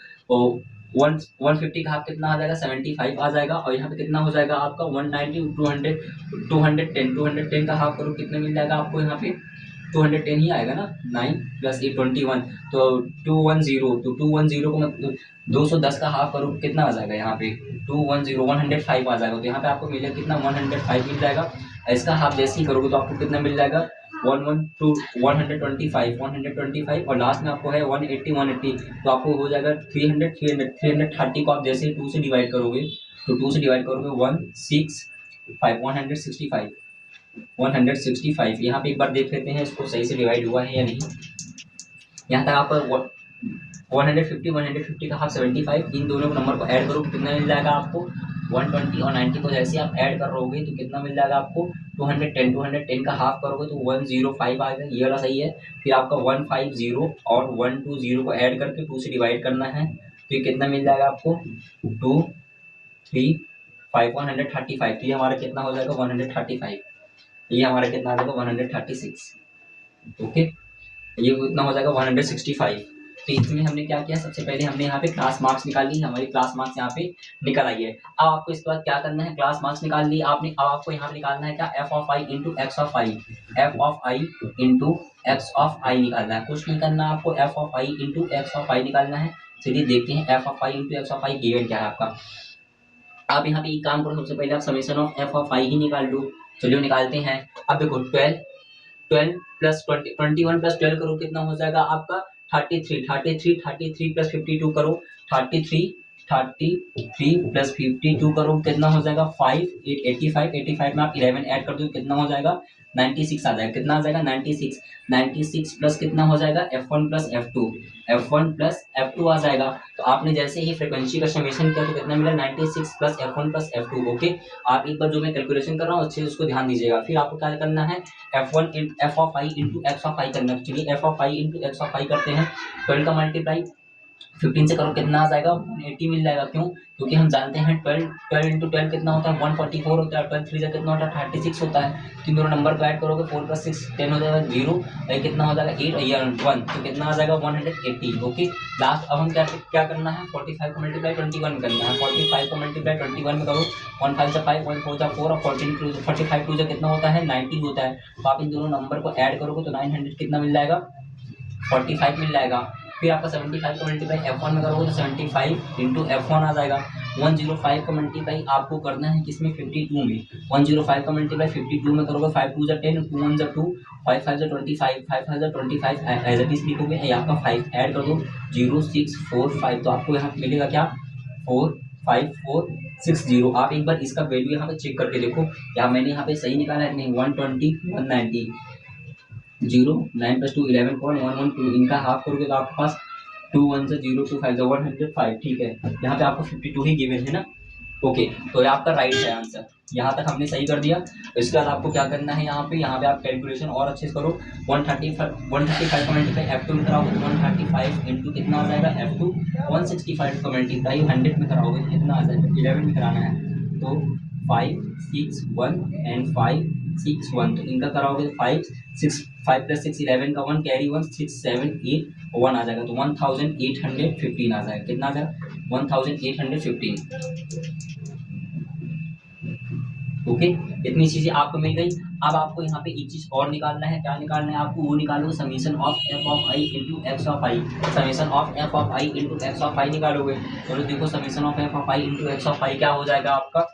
150 का हाफ कितना आ जाएगा, 75 आ जाएगा। और यहाँ पे कितना हो जाएगा आपका 190, 200, 210, 210 का हाफ करो कितना मिल जाएगा आपको, यहाँ पे 210 ही आएगा ना, 9 प्लस 8 21, तो 210, तो 210 को मतलब 210 का हाफ करो कितना आ जाएगा, यहाँ पे 210 105 आ जाएगा। तो यहाँ पे आपको मिलेगा कितना, 105 मिल जाएगा। इसका हाफ जैसे ही करोगे तो आपको कितना मिल जाएगा, 125 और लास्ट में आपको है 180, तो आपको हो जाएगा 330 को आप जैसे ही 2 से डिवाइड करोगे, तो 2 से डिवाइड करोगे 165 यहाँ पे एक बार देख लेते हैं इसको सही से डिवाइड हुआ है या नहीं। यहाँ तक आप 150 का हाफ 75, इन दोनों नंबर को ऐड करो कितना मिल जाएगा आपको, 120 और 90 को जैसे आप ऐड कर रहोगे तो कितना मिल जाएगा आपको 210 का हाफ करोगे तो 105 आएगा, ये वाला सही है। फिर आपका 150 और 120 को ऐड करके 2 से डिवाइड करना है, तो ये कितना मिल जाएगा आपको 2 3 5 135। तो ये हमारा कितना हो जाएगा 135, ये हमारा कितना आ जाएगा 136। ओके, ये कितना हो जाएगा 165। तो इसमें हमने क्या किया, सबसे पहले हमने यहाँ पे क्लास मार्क्स निकाल ली, हमारी क्लास मार्क्स यहाँ पे निकल आई है। अब आपको इसके बाद क्या करना है, क्लास मार्क्स निकाल ली आपने, अब आपको यहाँ पे निकालना है क्या, f of I into x of i, f of I into x of i निकालना है। कुछ नहीं करना आपको, f of I into x of i निकालना है। चलिए देखते हैं F of I into x of i given क्या है आपका। आप यहाँ पे एक काम करो, सबसे पहले आप summation of F of I ही निकाल दो। चलिए निकालते हैं। अब देखो 12 प्लस 21 प्लस 12 करो कितना हो जाएगा आपका 33 प्लस 52 करो 33 प्लस 52 करो कितना हो जाएगा 85 में आप 11 ऐड कर दो कितना हो जाएगा 96 आ जाएगा। कितना आ जाएगा 96 प्लस कितना हो जाएगा F1 प्लस F2 आ जाएगा। तो आपने जैसे ही फ्रीक्वेंसी का समेशन किया तो कितना मिला 96 plus F1 plus F2। Okay, आप एक बार जो मैं कैलकुलेशन कर रहा हूँ अच्छे से उसको ध्यान दीजिएगा। फिर आपको क्या करना है f of I into x of i करना है। चलिए f of I into x of i करते हैं। 12 का मल्टीप्लाई 15 से करो कितना आ जाएगा 180 मिल जाएगा। क्यों, क्योंकि हम जानते हैं 12 इंटू 12 कितना होता है 144 होता है। 12 3 से कितना होता है 36 होता है। तो दोनों नंबर को ऐड करोगे 4 प्लस 6 10 हो जाएगा 0, ये कितना हो जाएगा 8 और ये 1, तो कितना आ जाएगा 180। ओके, लास्ट अब हम क्या करना है 45 को मल्टीप्लाई 21 करना है। 45 को मल्टीप्लाई 21 में करो 1 5 से 5 1 4 जा 4 और 45 2 कितना होता है 90 होता है। तो आप इन दोनों नंबर को ऐड करोगे तो 900 कितना मिल जाएगा 45 मिल जाएगा। फिर आपका 75 का मल्टीप्लाई F1 में करोगे तो 75 इंटू F1 आ जाएगा। 105 का मल्टीप्लाई आपको करना है किसमें 52 में। 105 का मल्टीप्लाई 52 में करोगे 5 2 10 2 1 2 5 5 25 5 5 25 एज इट इज लिखोगे। ये आपका 5 ऐड कर दो 0 6 4 5, तो आपको यहाँ मिलेगा क्या 4 5 4 6 0। आप एक बार इसका वैल्यू यहाँ पे चेक करके देखो, या मैंने यहाँ पे सही निकाला है नहीं। 120 190 0 9 प्लस 2 11 112 इनका हाफ करोगे तो आपके पास 2 1 से 0 2 5 105। ठीक है, यहाँ पे आपको 52 ही गिवन है ना। ओके, तो ये आपका राइट है आंसर। यहाँ तक हमने सही कर दिया। तो इसके बाद आपको क्या करना है, यहाँ पे आप कैलकुलेशन और अच्छे से करो। 135 का मल्टीप्लाई F2 में कराओगे तो 135 इंटू कितना आ जाएगा F2। 165 का मल्टीप्लाई 100 में कराओगे तो कितना आ जाएगा, 11 में कराना है तो 5 6 1 एंड 5 6 1, तो इनका कराओगे 5 6 5 + 6 11 का 1 कैरी 1 6 7 8 1 आ जाएगा, तो 1815 आ जाएगा। कितना आ जाएगा, 1815। ओके, इतनी चीजें आपको मिल गई। अब आपको यहाँ पे एक चीज और निकालना है। क्या निकालना है आपको, वो निकालो summation of F of I into x of i. Summation of F of I into x of i निकालोगे। चलो देखो, summation of F of I into x of i क्या हो जाएगा आपका,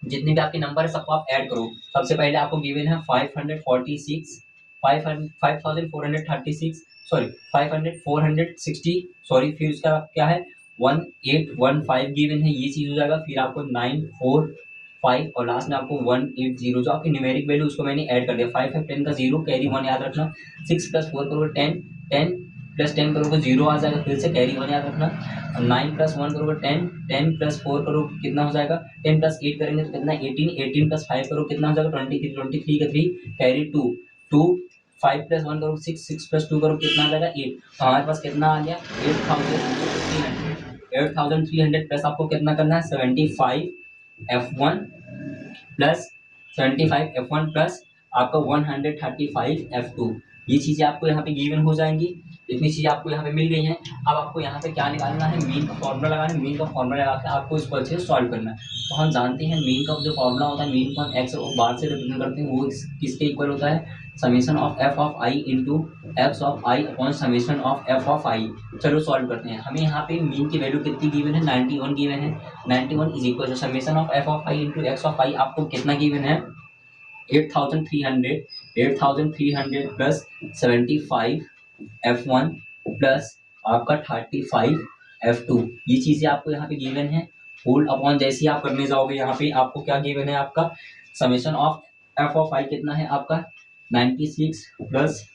जितने भी आपके नंबर है सबको आप ऐड करो। सबसे पहले आपको गिवन है 546 5436 सॉरी 460 सॉरी, फिर उसका क्या है 1815 गिवन है, ये चीज हो जाएगा। फिर आपको 945 और लास्ट में आपको 180, जो आपकी न्यूमेरिक वैल्यू उसको मैंने ऐड कर दिया। 5 है 10 का 0 कैरी 1 याद रखना। 6 + 4 करोगे 10 10 + 10 करोगे 0 आ जाएगा, फिर से कैरी 1 याद रखना। 9 + 1 करोगे 10 10 + 4 करोगे कितना हो जाएगा, 10 + 8 करेंगे तो कितना 18 18 + 5 करोगे कितना हो जाएगा 23 23 का 3 कैरी 2 2 5 + 1 करोगे 6 6 + 2 करोगे कितना आ जाएगा 8। तो हमारे पास कितना आ गया 8300 प्लस आपको कितना करना है 75 F1 प्लस 75 F1 प्लस आपका 135 F2। ये चीजें आपको यहाँ पे गिवन हो जाएंगी। इतनी चीजें आपको यहाँ पे मिल गई हैं। अब आपको यहाँ पे क्या निकालना है, मीन का फॉर्मूला लगाना है। मीन का फॉर्मूला लगा के आपको इसको अच्छे से सॉल्व करना है। तो हम जानते हैं मीन का जो फॉर्मूला होता है, मीन को हम एक्स और बार से रिप्रेजेंट करते हैं, वो किसके इक्वल होता है, summation of F of I into x of i upon summation of F of i. चलो सॉल्व करते हैं। हमें यहाँ पे मीन की वैल्यू कितनी गिवन है, 91 गिवन है। 91 is equal to summation of F of I into x of i आपको कितना गिवन है 8300 प्लस 75 F1 प्लस आपका 35 F2। ये चीजें आपको यहाँ पे गिवन है। होल्ड अपॉन जैसे ही आप करने जाओगे यहाँ पे आपको क्या गिवन है, आपका समेशन ऑफ एफ ऑफ आई कितना है आपका 96 प्लस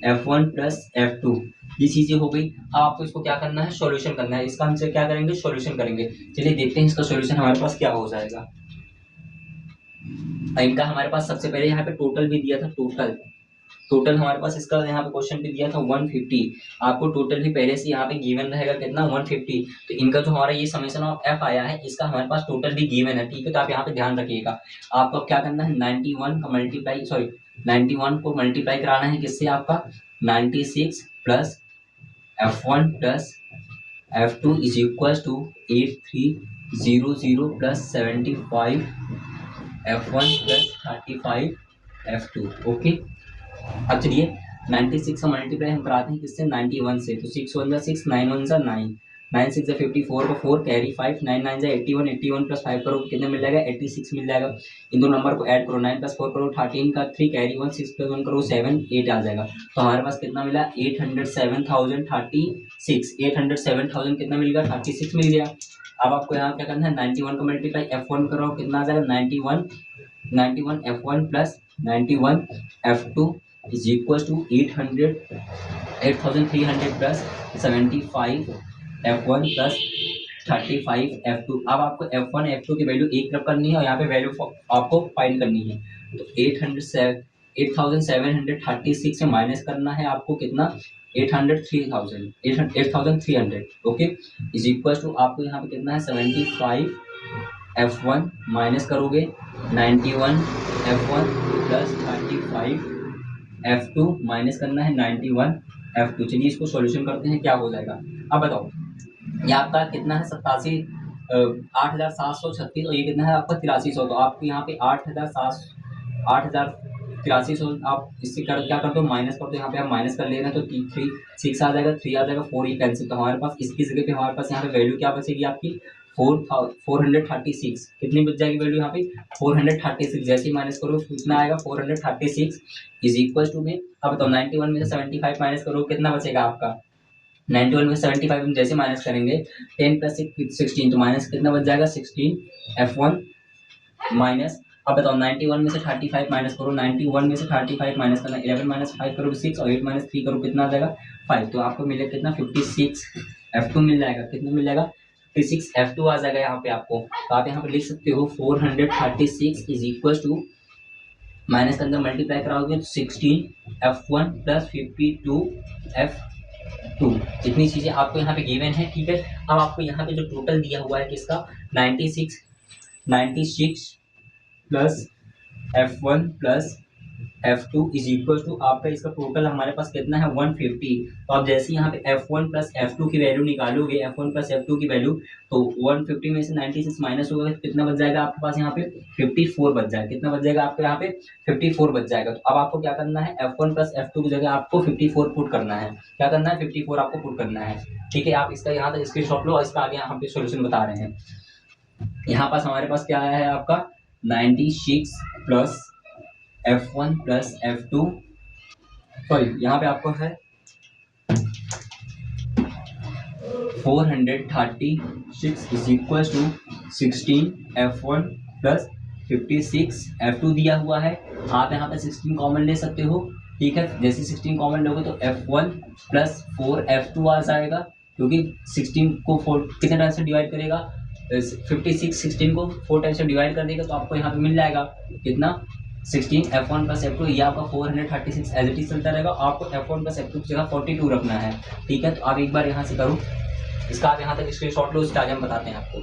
F1 प्लस F2। ये चीजें हो गई। अब आपको इसको क्या करना है, सॉल्यूशन करना है। इसका हमसे क्या करेंगे, सॉल्यूशन करेंगे। चलिए देखते हैं इसका सॉल्यूशन हमारे पास क्या हो जाएगा। इनका हमारे पास सबसे पहले यहाँ पे टोटल भी दिया था, टोटल हमारे पास इसका यहाँ पे क्वेश्चन पे दिया था 150। आपको टोटल भी पहले से यहाँ पे गिवन रहेगा कितना 150। तो इनका जो हमारा ये समेशन ऑफ एफ आया है इसका हमारे पास टोटल भी गिवन है, ठीक है। तो आप यहाँ पे ध्यान रखिएगा। आपको क्या करना है 91 का मल्टीप्लाई 91 को मल्टीप्लाई कराना है किससे, आपका 96 plus F1 plus F2 is equal to 8300 plus 75 F1 plus 35 F2। Okay, अब चलिए 96 का मल्टीप्लाई हम कराते हैं किससे 91 से। तो 6 1 6 9 1 9 9 6 54 का 4 कैरी 5 9 9 81 81 प्लस 5 करो कितने मिल जाएगा 86 मिल जाएगा। इन दो नंबर को ऐड करो 9 + 4 करो 13 का 3 कैरी 1 6 + 1 करो 7 8 आ जाएगा। तो हमारे पास कितना मिला 807,036 कितना मिल गया 36 मिल गया। अब आपको यहाँ क्या करना है 91 का मल्टीप्लाई F1 करो कितना आ जाएगा 91 F1 plus 91 F2 is equals to 8300 plus 75 F1 plus 35 F2। अब आपको F1 F2 की वैल्यू एक तरफ करनी है और यहाँ पे वैल्यू आपको फाइंड करनी है। तो 8736 से माइनस करना है आपको कितना 8300 ओके इज इक्वल टू आपको यहाँ पे कितना है 75 F1 माइनस करोगे 91 F1 प्लस 35 F2 माइनस करना है 91 F2। चलिए इसको सॉल्यूशन करते हैं क्या हो जाएगा। अब बताओ ये आपका कितना है 87,8736 और ये कितना है आपका 8300। तो आपको यहाँ पे 8,8300 आप इससे क्या करते हो माइनस करते हो। यहाँ पे आप माइनस कर लेना तो 3 6 आ जाएगा 3 आ जाएगा 4 ये कैंसिल। तो हमारे पास इसकी जगह पे हमारे पास यहाँ पे वैल्यू क्या बचेगी आपकी 436 कितनी बच जाएगी वैल्यू यहाँ पे 436। जैसे ही माइनस करो कितना आएगा 436 इज इक्वल टू में। अब बताओ 91 में से 75 माइनस करो कितना बचेगा आपका 91 में 75 हम जैसे माइनस करेंगे 10 + 6 16 तो माइनस कितना बच जाएगा 16 F1 माइनस। अब बताओ 91 में से 35 माइनस करो 91 में से 35 माइनस करना 11 - 5 करो 6 और 8 - 3 करो कितना आ जाएगा 5। तो आपको मिलेगा कितना 56 F2 मिल जाएगा। कितना मिल जाएगा 436 F2 आ जाएगा यहाँ पे आपको। तो आप यहाँ पे लिख सकते हो 436 इज इक्वल टू, माइनस के अंदर मल्टीप्लाई कराओगे तो 16 F1 प्लस 52 F2। इतनी चीजें आपको यहाँ पे गिवन है, ठीक है। अब आपको यहाँ पे जो टोटल दिया हुआ है किसका, 96 plus F1 plus F2 is equal to आपका इसका टोटल हमारे पास कितना है 150। तो आप जैसे यहाँ पे F1 प्लस F2 की वैल्यू निकालोगे, F1 प्लस F2 की वैल्यू, तो 150 में से 96 माइनस होगा तो कितना बच जाएगा आपके पास यहाँ पे 54 बच जाएगा। कितना बच जाएगा आपको यहाँ पे 54 बच जाएगा। तो अब आपको क्या करना है, F1 प्लस F2 की जगह आपको 54 पुट करना है। क्या करना है, 54 आपको पुट करना है, ठीक है। आप इसका यहाँ तक स्क्रीनशॉट लो और इसका आगे यहाँ पे सोल्यूशन बता रहे हैं। यहाँ पास हमारे पास क्या आया है आपका 96 plus F1 plus F2, sorry यहाँ पे आपको है 436 is equal to 16 F1 plus 56 F2 दिया हुआ है। आप यहाँ पे 16 कॉमन ले सकते हो, ठीक है। जैसे 16 कॉमन लोगे तो F1 प्लस 4 F2 आ जाएगा, क्योंकि 16 को 4 कितने टाइम से डिवाइड करेगा, 56 16 को 4 टाइम से डिवाइड कर देगा, तो आपको यहाँ पे मिल जाएगा कितना 16 F1 प्लस F2। ये आपका 436 एज इट इज चलता रहेगा। आपको F1 प्लस F2 की जगह 42 रखना है, ठीक है। तो आप एक बार यहाँ से करो, इसका आप यहाँ तक स्क्रीनशॉट लो, उसके आगे हम बताते हैं आपको।